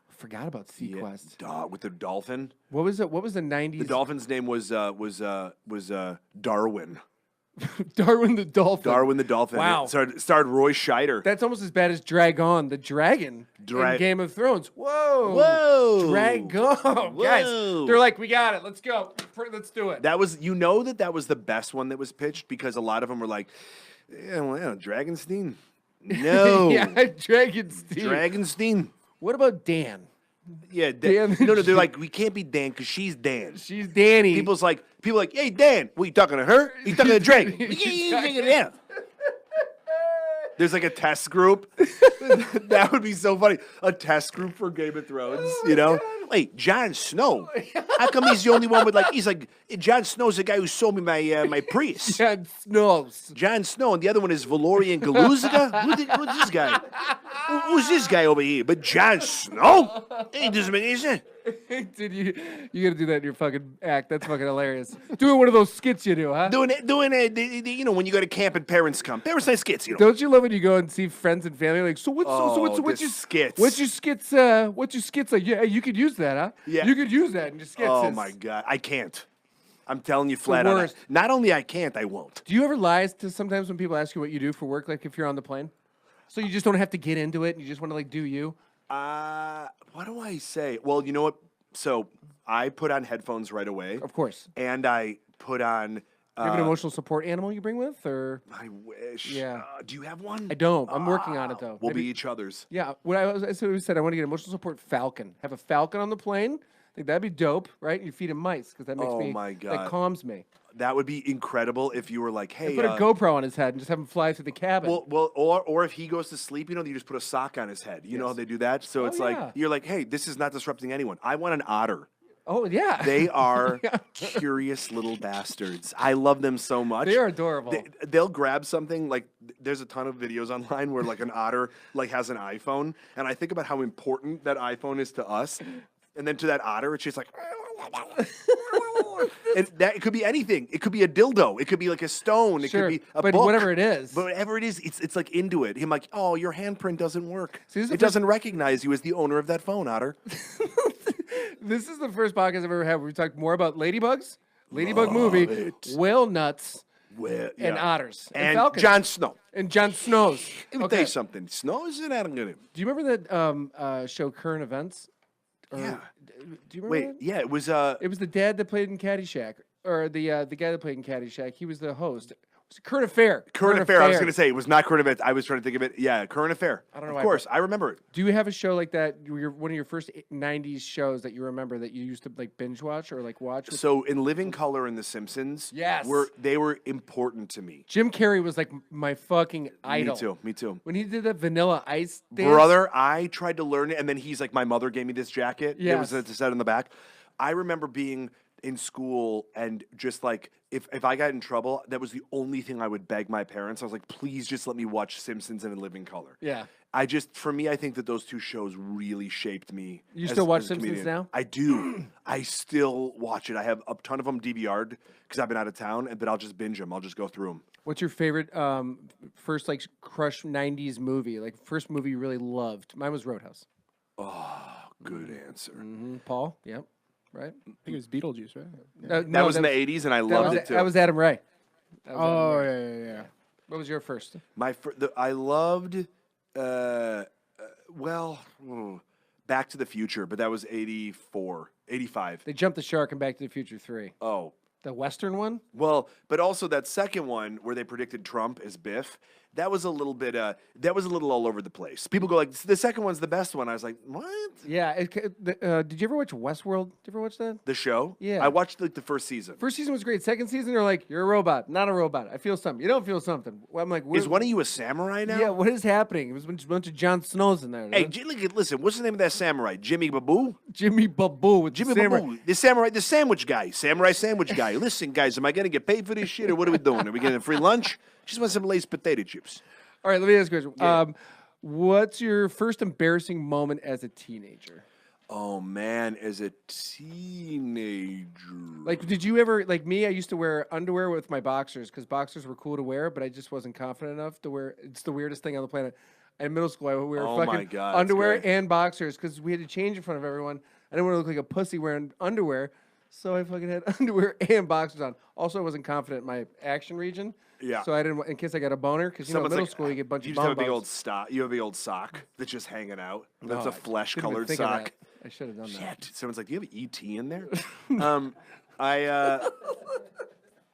forgot about Sequest. With the dolphin. What was it? What was the '90s? The dolphin's name was Darwin. Darwin the Dolphin. Darwin the Dolphin. Wow. It starred Roy Scheider. That's almost as bad as Dragon, the dragon in Game of Thrones. Whoa. Whoa. Dragon. Guys, they're like, we got it. Let's go. Let's do it. That was, that was the best one that was pitched because a lot of them were like, Dragonstein. No. yeah, Dragonstein. Dragonstein. What about Dan? Yeah, Dan- no, they're like, we can't be Dan because she's Dan. She's Danny. People like, hey, Dan, what, you talking to her? You talking to Dragon? Yeah. There's like a test group. That would be so funny. A test group for Game of Thrones, Wait, Jon Snow. How come he's the only one with he's like, Jon Snow's the guy who sold me my Prius. Jon Snows. Jon Snow, and the other one is Valorian Galuziga. Who's this guy? Who's this guy over here? But Jon Snow? He doesn't make any sense. Dude, you gotta do that in your fucking act. That's fucking hilarious. Doing one of those skits you do, huh? Doing it, when you go to camp and parents come. Parents night skits, Don't you love when you go and see friends and family? Like, so what's the your skits. What's your skits like? Yeah, you could use that, huh? Yeah. You could use that in your skits. Oh my God, I can't. I'm telling you flat out. worst. Not only I can't, I won't. Do you ever lie to sometimes when people ask you what you do for work, like if you're on the plane? So you just don't have to get into it and you just want to do you? What do I say? Well, you know what? So I put on headphones right away. Of course. And I put on. You have an emotional support animal you bring with, or? I wish. Yeah. Do you have one? I don't. I'm working on it though. We'll Maybe- be each other's. Yeah. I said I want to get emotional support falcon. Have a falcon on the plane. I think that'd be dope, right? You feed him mice because that makes me. My That God. calms me. That would be incredible if you were like, hey. Put a GoPro on his head and just have him fly through the cabin. Or if he goes to sleep, you just put a sock on his head. You know how they do that? So it's yeah. like, you're like, hey, this is not disrupting anyone. I want an otter. oh yeah. They are curious little bastards. I love them so much. They are adorable. They'll grab something there's a ton of videos online where an otter has an iPhone, and I think about how important that iPhone is to us, and then to that otter, it's just like. And it could be anything. It could be a dildo. It could be like a stone. It Sure, could be a but book. whatever it is. But whatever it is, it's like into it. Him like, oh, your handprint doesn't work. See, this is the It doesn't recognize you as the owner of that phone, Otter. This is the first podcast I've ever had where we talked more about ladybugs, ladybug movie, whale nuts, Well, and yeah. otters And falcons Jon Snow. and Jon Snows. Let me tell you something. Snow is not good. Do you remember that show Current Events? Yeah. Do you remember Wait, that? yeah, it was It was the dad that played in Caddyshack, or the guy that played in Caddyshack. He was the host. It was Current Affair. Current Affair. I was going to say it was not Current Event. I was trying to think of it. Yeah, Current Affair. I don't know Of why, course, I remember it. Do you have a show like that? One of your first '90s shows that you remember that you used to like binge watch or like watch? So in Living Color and The Simpsons, Yes. they were important to me. Jim Carrey was like my fucking idol. Me too. When he did that Vanilla Ice dance, Brother, I tried to learn it, and then he's like, my mother gave me this jacket. It was Yes. set on the back. I remember being in school and just like, if I got in trouble, that was the only thing I would beg my parents. I was like, please just let me watch Simpsons and In Living Color. Yeah. For me, I think that those two shows really shaped me. You still watch a Simpsons comedian. now? I do. I still watch it. I have a ton of them DVR'd because I've been out of town, but I'll just binge them. I'll just go through them. What's your favorite first like crush '90s movie? Like first movie you really loved? Mine was Roadhouse. Good answer. Paul? Yep. Right. I think it was Beetlejuice, right? That was in the 80s, and I loved it too. That was Adam Ray. Oh, yeah. What was your first? I loved, Back to the Future, but that was 84, 85. They jumped the shark in Back to the Future 3. Oh, The Western one? well, but also that second one where they predicted Trump as Biff, that was a little bit, all over the place. People go like, the second one's the best one. I was like, what? Yeah. Did you ever watch Westworld? Did you ever watch that? The show? Yeah. I watched like the first season. First season was great. Second season, they're like, you're a robot. Not a robot. I feel something. You don't feel something. Well, I'm like, Is one of you a samurai now? Yeah, what is happening? It was a bunch of Jon Snows in there. Hey, listen, what's the name of that samurai? Jimmy Babu? Jimmy Babu with Jimmy the samurai. Babu, the sandwich guy, samurai sandwich guy. Listen, guys, am I going to get paid for this shit or what are we doing? Are we getting a free lunch? Just want some Lay's potato chips. All right, let me ask you a question. What's your first embarrassing moment as a teenager? Oh, man, as a teenager. Like, did you ever, like me, I used to wear underwear with my boxers because boxers were cool to wear, but I just wasn't confident enough to wear. It's the weirdest thing on the planet. In middle school, I would wear Oh my fucking God, that's underwear great. and boxers because we had to change in front of everyone. I didn't want to look like a pussy wearing underwear, so I fucking had underwear and boxers on. Also, I wasn't confident in my action region. Yeah. So I didn't, in case I got a boner, because in middle school you get a bunch you of just have a big bum old bumps. stock. You have a big old sock that's just hanging out. That's No, a I flesh-colored didn't even think of sock. that. I should have done that. Shit. Someone's like, "Do you have ET in there?"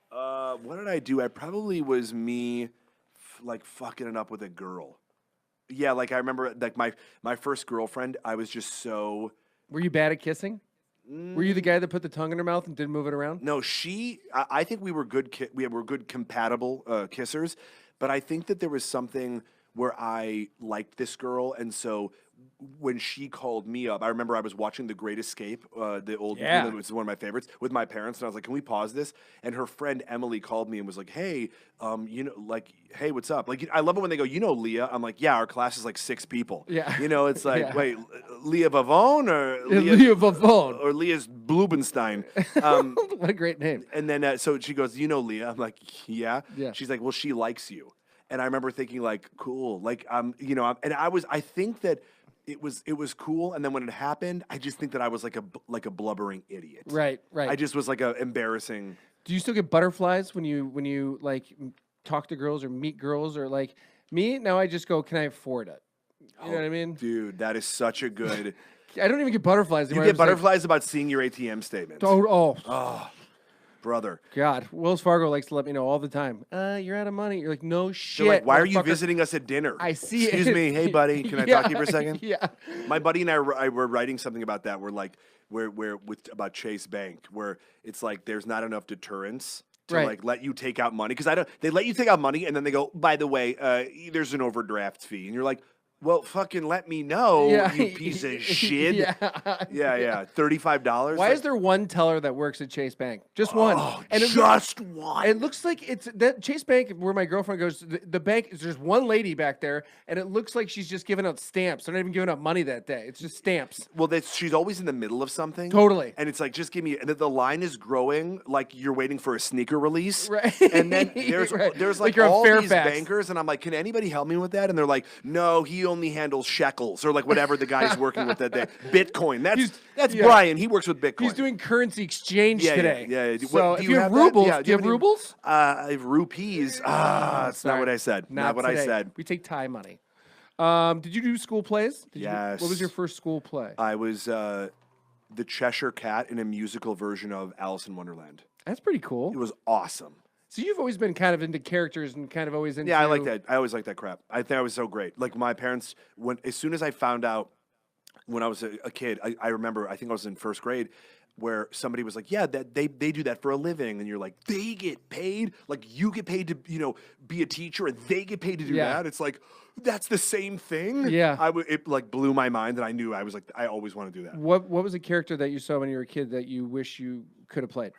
What did I do? I probably was me, like fucking it up with a girl. Yeah, like I remember, like my first girlfriend. I was just so. Were you bad at kissing? Were you the guy that put the tongue in her mouth and didn't move it around? No, I think we were good. We were good compatible kissers, but I think that there was something where I liked this girl, and so when she called me up, I remember I was watching The Great Escape, the old, Yeah. which is one of my favorites, with my parents, and I was like, "Can we pause this?" And her friend Emily called me and was like, "Hey, hey, what's up?" Like, I love it when they go, "You know, Leah." I'm like, "Yeah, our class is like 6 people." Yeah. You know, it's like, Yeah. wait, Leah Vavone or Leah Vavone. or Leah's Blubenstein. What a great name. And then so she goes, "You know Leah?" I'm like, "Yeah." Yeah. She's like, "Well, she likes you." And I remember thinking like, "Cool." Like, and I think that it was cool. And then when it happened, I just think that I was like a blubbering idiot. Right. I just was like a embarrassing. Do you still get butterflies when you like talk to girls or meet girls or like me? Now I just go, can I afford it? You know what I mean? Dude, that is such a good. I don't even get butterflies You anymore. get I'm just like, butterflies about seeing your ATM statement. oh, Brother. God. Wells Fargo likes to let me know all the time. You're out of money. You're like, no shit. They're like, "Why are you motherfucker." visiting us at dinner?" I see it. Excuse me. Hey, buddy. Can I talk to you for a second? Yeah. My buddy and I were writing something about that. About Chase Bank, where it's like there's not enough deterrence to Right. like let you take out money because they let you take out money and then they go, "By the way, there's an overdraft fee," and you're like, "Well, fucking let me know, Yeah. you piece of shit." Yeah. Yeah. $35. Why is there one teller that works at Chase Bank? Just one. Oh, And it just one. It looks like it's that Chase Bank where my girlfriend goes. The bank is there's one lady back there, and it looks like she's just giving out stamps. They're not even giving out money that day. It's just stamps. Well, she's always in the middle of something. Totally. And it's like, just give me, and the line is growing like you're waiting for a sneaker release. Right. And then there's Right. there's Like like you're on all these Fairfax. bankers, and I'm like, "Can anybody help me with that?" And they're like, "No, he only handles shekels or like whatever the guy's working with that day. Bitcoin. That's yeah. Brian. He works with Bitcoin. He's doing currency exchange yeah, today. Yeah, yeah. So Do if you have that? rubles, Yeah, do you have rubles? I have rupees. That's not what I said. Not what today. I said. We take Thai money. Did you do school plays? Yes. What was your first school play? I was the Cheshire Cat in a musical version of Alice in Wonderland. That's pretty cool. It was awesome. So you've always been kind of into characters and kind of always into. Yeah, I like that. I always like that crap. I think I was so great. Like my parents, as soon as I found out when I was a kid, I remember. I think I was in first grade, where somebody was like, "Yeah, that they do that for a living," and you're like, "They get paid? Like you get paid to be a teacher, and they get paid to do that?" It's like that's the same thing. Yeah, it like blew my mind, and I knew I was like, I always want to do that. What was a character that you saw when you were a kid that you wish you could have played?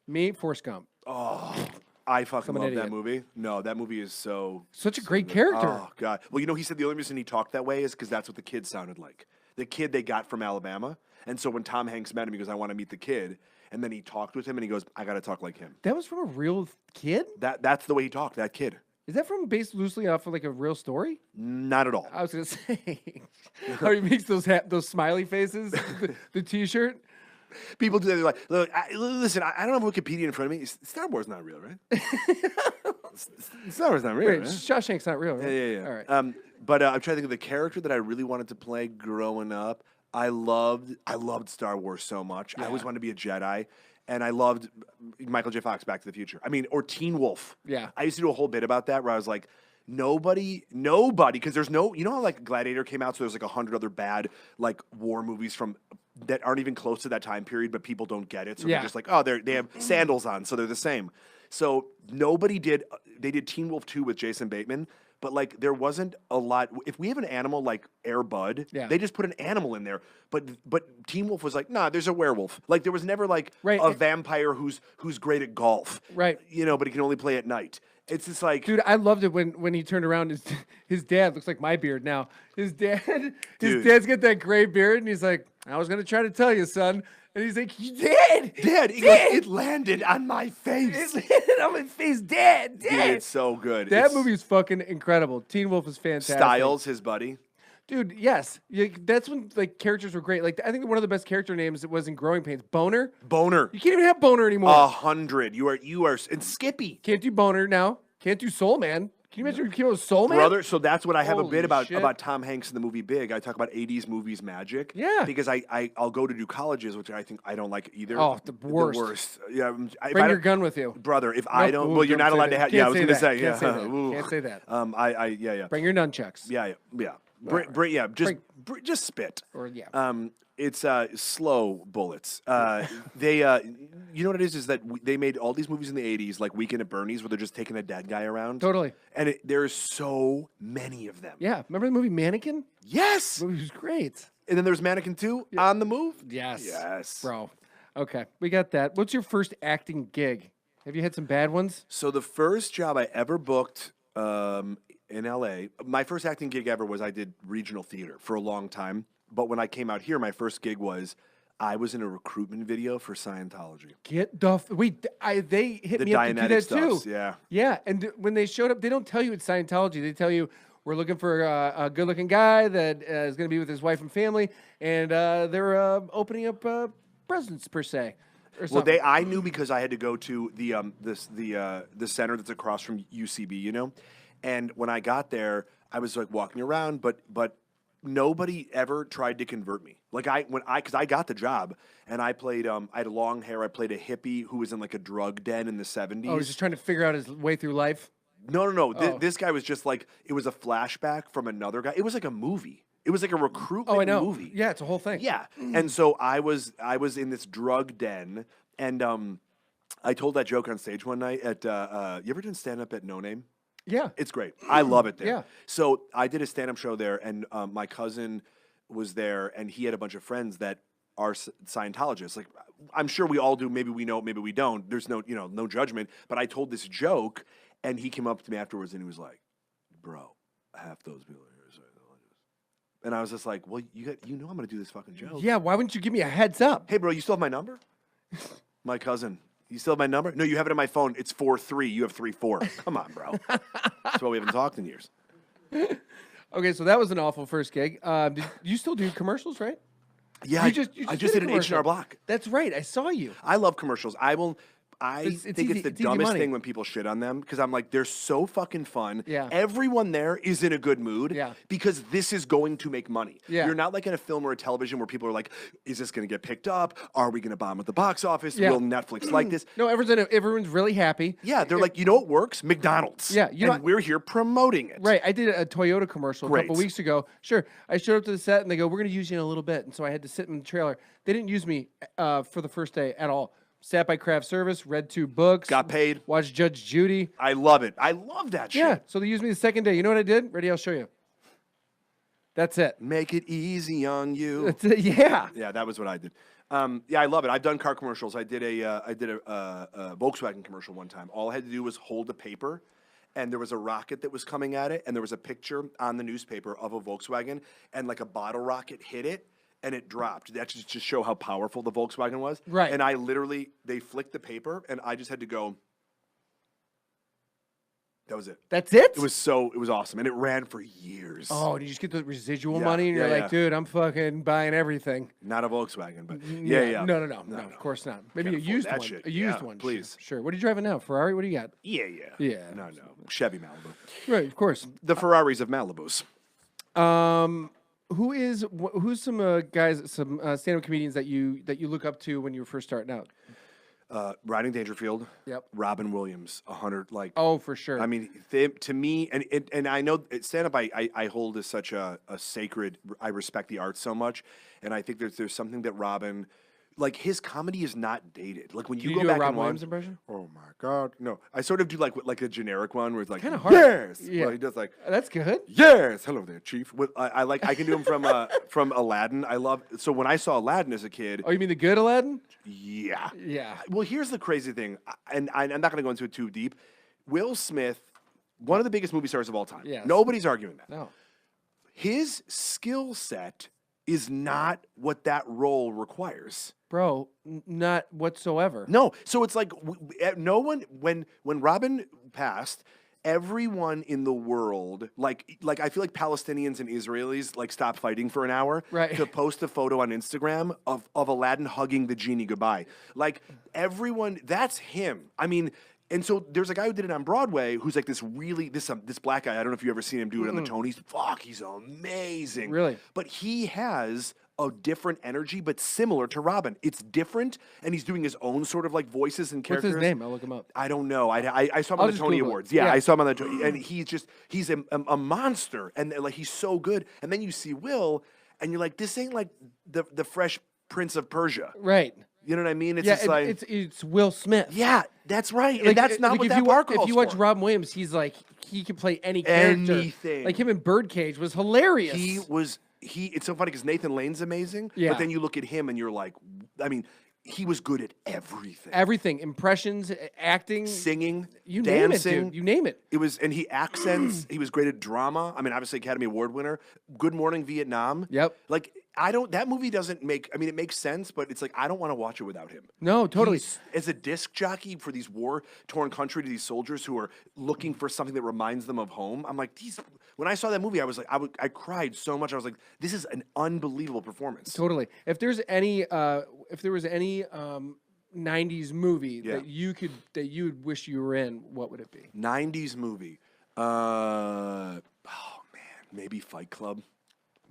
Me, Forrest Gump. Oh. I fucking love that movie. No, that movie is such a great character. Oh God! Well, he said the only reason he talked that way is because that's what the kid sounded like. The kid they got from Alabama, and so when Tom Hanks met him, he goes, "I want to meet the kid," and then he talked with him, and he goes, "I got to talk like him." That was from a real kid. That's the way he talked. That kid. Is that based loosely off of like a real story? Not at all. I was gonna say how he makes those smiley faces, the T-shirt. People do that. They're like, look, listen, I don't have Wikipedia in front of me. Star Wars not real, right? Star Wars not real. Wait, right? Shawshank's not real, right? Yeah. All right. But I'm trying to think of the character that I really wanted to play growing up. I loved Star Wars so much. I always wanted to be a Jedi, and I loved Michael J. Fox, Back to the Future. I mean, or Teen Wolf. Yeah. I used to do a whole bit about that where I was like, nobody, because there's no, how like Gladiator came out, so there's like 100 other bad like war movies that aren't even close to that time period, but people don't get it, so they're just like, oh, they have sandals on, so they're the same. So nobody did. They did Teen Wolf 2 with Jason Bateman, but like there wasn't a lot. If we have an animal like Air Bud, they just put an animal in there. But Teen Wolf was like, nah, there's a werewolf. Like there was never like a vampire who's great at golf, right? But he can only play at night. It's just like, dude, I loved it when he turned around. His dad looks like my beard now. His dad's got that gray beard, and he's like, I was gonna try to tell you, son. And he's like, you did, Dad. He goes, it landed on my face. It landed on my face, Dad. Dude, it's so good. That movie is fucking incredible. Teen Wolf is fantastic. Styles, his buddy. Dude, yes. That's when like characters were great. Like I think one of the best character names was in Growing Pains. Boner. You can't even have Boner anymore. 100. You are, and Skippy. Can't do Boner now. Can't do Soul Man. Can you imagine if he was Soul Man? Brother, so that's what I have a bit Holy shit. about Tom Hanks in the movie Big. I talk about 80s movies magic. Yeah. Because I'll go to do colleges, which I don't like either. Oh, the worst. The worst. Yeah. Bring your gun with you. Brother, if I don't, well, you're not allowed to have, I was going to say, yeah. Can't say that. Yeah. Bring your nunchucks. Yeah. Just spit. Or yeah. It's slow bullets. They, you know what it is that they made all these movies in the 80s, like Weekend at Bernie's, where they're just taking a dead guy around. Totally. And there's so many of them. Yeah. Remember the movie Mannequin? Yes. The movie was great. And then there's Mannequin 2 on the move. Yes. Bro. Okay. We got that. What's your first acting gig? Have you had some bad ones? So the first job I ever booked in LA, my first acting gig ever was I did regional theater for a long time. But when I came out here, my first gig was I was in a recruitment video for Scientology. Get the wait! They hit The me up to do that Dianetics too. Yeah. Yeah, and when they showed up, they don't tell you it's Scientology. They tell you we're looking for a good-looking guy that is going to be with his wife and family, and they're opening up presents per se. Or Well, something. I knew because I had to go to the center that's across from UCB, and when I got there, I was like walking around, but nobody ever tried to convert me. Like because I got the job and I played, I had long hair. I played a hippie who was in like a drug den in the 70s. Oh, he's just trying to figure out his way through life. No. Oh. This guy was just like, it was a flashback from another guy. It was like a movie. It was like a recruitment Oh, I know. movie. Yeah, it's a whole thing. Yeah. And so I was in this drug den, and I told that joke on stage one night at you ever done stand up at No Name? Yeah. It's great. I love it there. Yeah. So I did a stand up show there, and my cousin was there, and he had a bunch of friends that are Scientologists. Like I'm sure we all do. Maybe we know, maybe we don't. There's no judgment. But I told this joke, and he came up to me afterwards, and he was like, "Bro, half those people are Scientologists." And I was just like, "Well, I'm gonna do this fucking joke." Yeah. Why wouldn't you give me a heads up? Hey, bro, you still have my number? My cousin. You still have my number? No, you have it on my phone. It's 4-3. You have 3-4. Come on, bro. That's why we haven't talked in years. Okay, so that was an awful first gig. Did you still do commercials, right? Yeah, You I just did an commercial. H&R Block. That's right. I saw you. I love commercials. I It's think easy- it's the it's easy dumbest money. thing when people shit on them because I'm like, they're so fucking fun. Yeah. Everyone there is in a good mood. Yeah. Because this is going to make money. Yeah. You're not like in a film or a television where people are like, is this going to get picked up? Are we going to bomb at the box office? Yeah. Will Netflix like this? No, everyone's really happy. Yeah, they're like, you know what works? McDonald's. Yeah, and we're here promoting it. Right. I did a Toyota commercial a couple Great. weeks ago. Sure. I showed up to the set and they go, we're going to use you in a little bit. And so I had to sit in the trailer. They didn't use me for the first day at all. Sat by craft service, read 2 books. Got paid. Watched Judge Judy. I love it. I love that shit. Yeah. So they used me the second day. You know what I did? Ready? I'll show you. That's it. Make it easy on you. That's it. Yeah. Yeah, that was what I did. Yeah, I love it. I've done car commercials. I did a Volkswagen commercial one time. All I had to do was hold a paper, and there was a rocket that was coming at it, and there was a picture on the newspaper of a Volkswagen, and like a bottle rocket hit it, and it dropped. That's just to show how powerful the Volkswagen was. Right. And they flicked the paper, and I just had to go. That was it. That's it? It was awesome, and it ran for years. Oh, did you just get the residual Yeah, money? And you're yeah, like, yeah. dude, I'm fucking buying everything. Not a Volkswagen, but yeah. No, of course not. Maybe a Can't afford used that one. shit. A used Yeah, one. please. Sure. What are you driving now? Ferrari? What do you got? Yeah. Yeah. No. Chevy Malibu. Right, of course. The Ferraris of Malibus. Who's some guys, some stand-up comedians that you look up to when you were first starting out? Riding Dangerfield. Yep. Robin Williams. 100. Like. Oh, for sure. I mean, to me, and I know stand-up I hold as such a sacred. I respect the art so much, and I think there's something that Robin. Like his comedy is not dated. Like when Can you you go do a back Rob and watch. Williams impression? Oh my God! No, I sort of do like a generic one where it's like Kinda hard. yes. Yeah. Well, he does like That's good. yes. Hello there, Chief. I can do him from Aladdin. I love. So when I saw Aladdin as a kid, Oh, you mean the good Aladdin? yeah. Yeah. Well, here's the crazy thing, and I'm not going to go into it too deep. Will Smith, one of the biggest movie stars of all time. Yes. Nobody's arguing that. No. His skill set is not what that role requires. Bro, not whatsoever. No, so it's like no one when Robin passed, everyone in the world like I feel like Palestinians and Israelis like stopped fighting for an hour Right. to post a photo on Instagram of Aladdin hugging the genie goodbye. Like everyone, that's him. I mean. And so there's a guy who did it on Broadway who's like this black guy. I don't know if you've ever seen him do it on the Tonys. Fuck, he's amazing. Really? But he has a different energy, but similar to Robin. It's different, and he's doing his own sort of like voices and What's characters. his name? I'll look him up. I don't know. I saw him I'll on the just Tony Google it. Awards. Yeah, Yeah. I saw him on the Tony, and he's a monster, and like he's so good. And then you see Will, and you're like, this ain't like the Fresh Prince of Persia. Right. You know what I mean? It's Yeah, just like it's Will Smith. yeah, that's right, Like, and that's not like what if that you, bar If calls you watch for. Robin Williams, he's like he can play any character. Anything. Like him in Birdcage was hilarious. It's so funny because Nathan Lane's amazing, Yeah. but then you look at him and you're like, I mean, he was good at everything. Everything, impressions, acting, Singing, you name dancing. it, dude. You name it. It was, and he accents. He was great at drama. I mean, obviously Academy Award winner. Good Morning Vietnam. Yep. Like that movie doesn't make. I mean, it makes sense, but it's like I don't want to watch it without him. No, totally. As a disc jockey for these war-torn country to these soldiers who are looking for something that reminds them of home, I'm like, when I saw that movie, I was like, I cried so much. I was like, this is an unbelievable performance. Totally. If there was any 90s movie Yeah. that you would wish you were in, what would it be? 90s movie. Oh man, maybe Fight Club.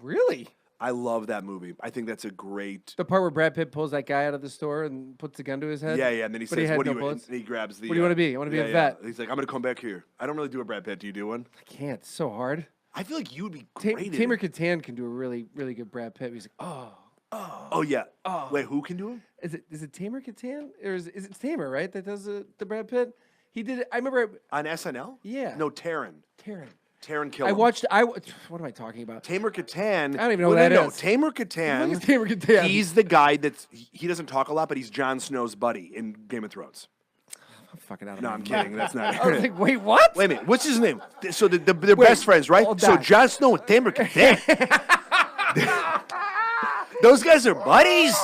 Really? I love that movie. I think that's a great. The part where Brad Pitt pulls that guy out of the store and puts the gun to his head? Yeah, and then he But he says, had "What do no you?" bullets? And he grabs the. What do you wanna be? I wanna be a vet. He's like, "I'm gonna come back here." I don't really do a Brad Pitt. Do you do one? I can't. It's so hard. I feel like you would be great. at Tamer it. Katan can do a really, really good Brad Pitt. He's like, Oh yeah. Wait, who can do him? is it Tamer Katan? Or is it Tamer, right? That does the Brad Pitt? He did it. I remember On SNL? Yeah. No, Taron. Taron. Taron Killam. What am I talking about? Tamer Katan. I don't even know who that is. Tamer Who Katan. is Tamer Katan? He's the guy he doesn't talk a lot, but he's Jon Snow's buddy in Game of Thrones. I'm fucking out of No, my I'm mind. kidding. That's not. I was like, wait, what? Wait a minute. What's his name? So they're best friends, right? hold So on. Jon Snow and Tamer Katan. Those guys are buddies.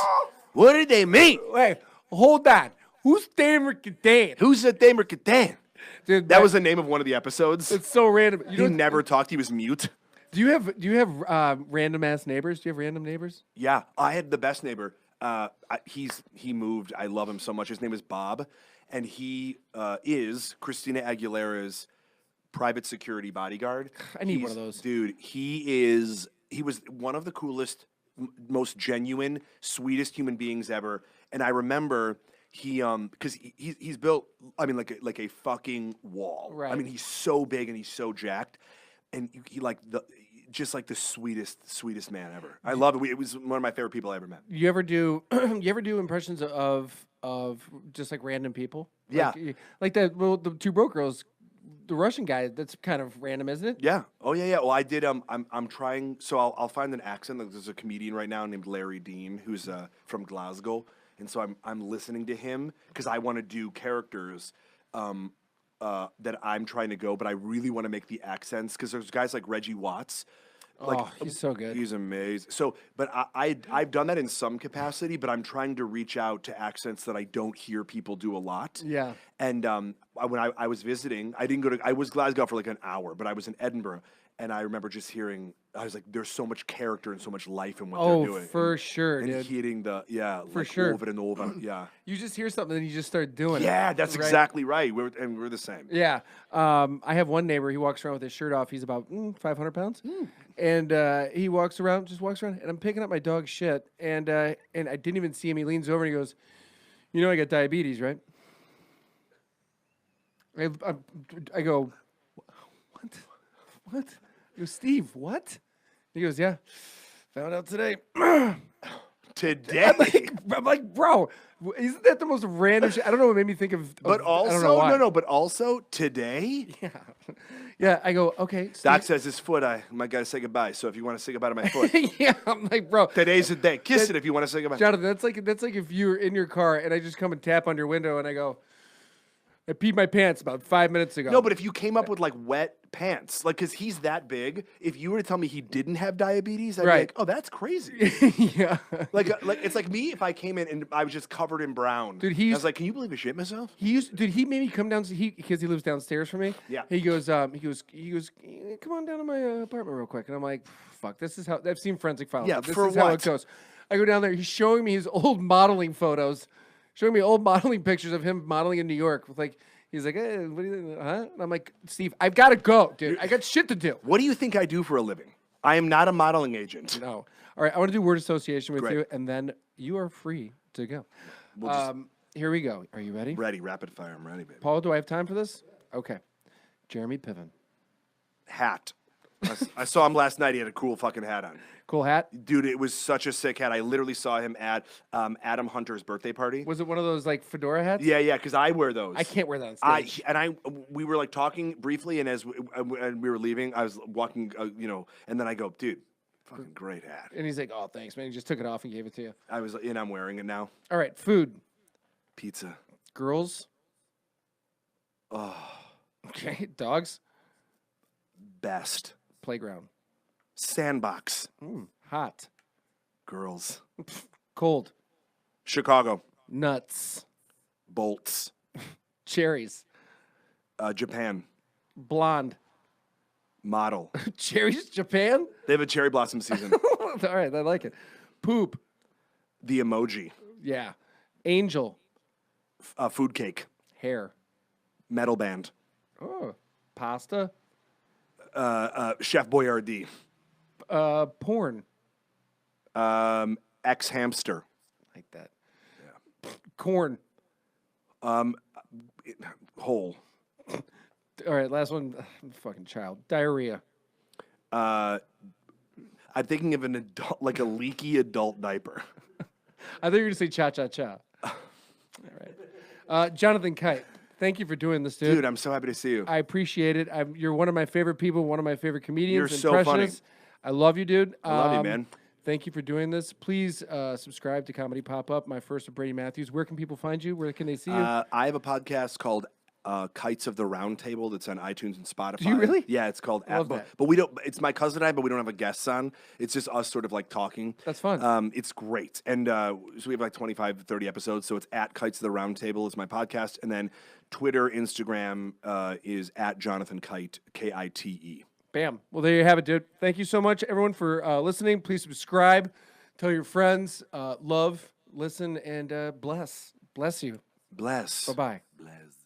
What did they meet? Wait, hold on. Who's Tamer Katan? Who's the Tamer Katan? Dude, That was the name of one of the episodes. it's so random. You He know, never talked. He was mute. Do you have random ass neighbors? Do you have random neighbors? Yeah, I had the best neighbor. He moved. I love him so much. His name is Bob, and he is Christina Aguilera's private security bodyguard. I need one of those. Dude, he was one of the coolest, most genuine, sweetest human beings ever. And I remember he because he's built, I mean, like a fucking wall. Right. I mean, he's so big and he's so jacked, and he like just like the sweetest man ever. I love it. It was one of my favorite people I ever met. You ever do impressions of just like random people? Yeah. Like the two broke girls, the Russian guy. That's kind of random, isn't it? Yeah. Oh yeah, yeah. Well, I did. I'm trying. So I'll find an accent. There's a comedian right now named Larry Dean who's from Glasgow, and so I'm listening to him because I want to do characters that I'm trying to go, but I really want to make the accents because there's guys like Reggie Watts. Like, Oh, he's so good. He's amazing. So, but I've done that in some capacity, but I'm trying to reach out to accents that I don't hear people do a lot. Yeah. And when I was visiting, I was Glasgow for like an hour, but I was in Edinburgh, and I remember just hearing, I was like, there's so much character and so much life in what they're doing. For sure, and dude. hitting the, For like sure. over and over, yeah. You just hear something and you just start doing it. Yeah, that's right? exactly right. We're the same. Yeah. I have one neighbor. He walks around with his shirt off. He's about 500 pounds. And he walks around, and I'm picking up my dog's shit. And I didn't even see him. He leans over and he goes, "You know I got diabetes, right?" I go, "What? What?" I go, "Steve, what?" He goes, "Yeah, found out today." Today. I'm like, bro, isn't that the most random shit? I don't know what made me think of. But I don't know also, why. but also today. Yeah. Yeah, I go, okay. Doc says his foot, I might gotta say goodbye. So if you want to say goodbye to my foot, Yeah, I'm like, bro. today's the day. Kiss it if you want to say goodbye. Jonathan, that's like if you're in your car and I just come and tap on your window and I go, I peed my pants about 5 minutes ago. No, but if you came up with like wet pants, like because he's that big, if you were to tell me he didn't have diabetes, I'd be Right. like, oh, that's crazy. Yeah. like it's like me if I came in and I was just covered in brown. Dude, I was like, can you believe I shit myself? He made me come down because he lives downstairs from me. Yeah. He goes, come on down to my apartment real quick. And I'm like, fuck, this is how I've seen Forensic Files. Yeah, This for is how it what? goes. I go down there, he's showing me his old modeling photos, showing me old modeling pictures of him modeling in New York with like he's like, hey, what do you think? Huh? And I'm like, Steve, I've got to go, dude. I got shit to do. What do you think I do for a living? I am not a modeling agent. No. All right, I want to do word association with Great. you, and then you are free to go. Here we go. Are you ready? Ready, rapid fire. I'm ready, baby. Paul, do I have time for this? Okay. Jeremy Piven. Hat. I saw him last night. He had a cool fucking hat on. Cool hat. Dude, it was such a sick hat. I literally saw him at Adam Hunter's birthday party. Was it one of those like fedora hats? Yeah, because I wear those. I can't wear that on stage. We were like talking briefly, and as we were leaving, I was walking, and then I go, dude, fucking great hat. And he's like, oh, thanks, man. He just took it off and gave it to you. And I'm wearing it now. All right, food. Pizza. Girls. Oh, Okay. Dogs. best. Playground. Sandbox. Hot. Girls. Cold. Chicago. Nuts. Bolts. Cherries. Japan. Blonde. Model. Cherries. Japan. They have a cherry blossom season. All right, I like it. Poop. The emoji. Yeah. Angel. Food cake. Hair. Metal band. Oh. Pasta. Chef Boyardee. Porn. Ex hamster. Like that. Yeah. Corn. Hole. All right, last one. Fucking child. Diarrhea. I'm thinking of an adult, like a leaky adult diaper. I thought you were going to say cha-cha-cha. All right. Jonathan Kite, thank you for doing this, dude. Dude, I'm so happy to see you. I appreciate it. You're one of my favorite people, one of my favorite comedians. You're so funny. impressionists. I love you, dude. I love you, man. Thank you for doing this. Please subscribe to Comedy Pop-Up, my first with Brady Matthews. Where can people find you? Where can they see you? I have a podcast called Kites of the Round Table that's on iTunes and Spotify. Do you really? Yeah, it's called. Love that. But we don't. It's my cousin and I, but we don't have a guest on. It's just us sort of like talking. That's fun. It's great, and so we have like 25, 30 episodes. So it's at Kites of the Round Table is my podcast, and then Twitter, Instagram is at Jonathan Kite, Kite. Bam. Well, there you have it, dude. Thank you so much, everyone, for listening. Please subscribe. Tell your friends. Love, listen, and bless. Bless you. Bless. Bye-bye. Bless.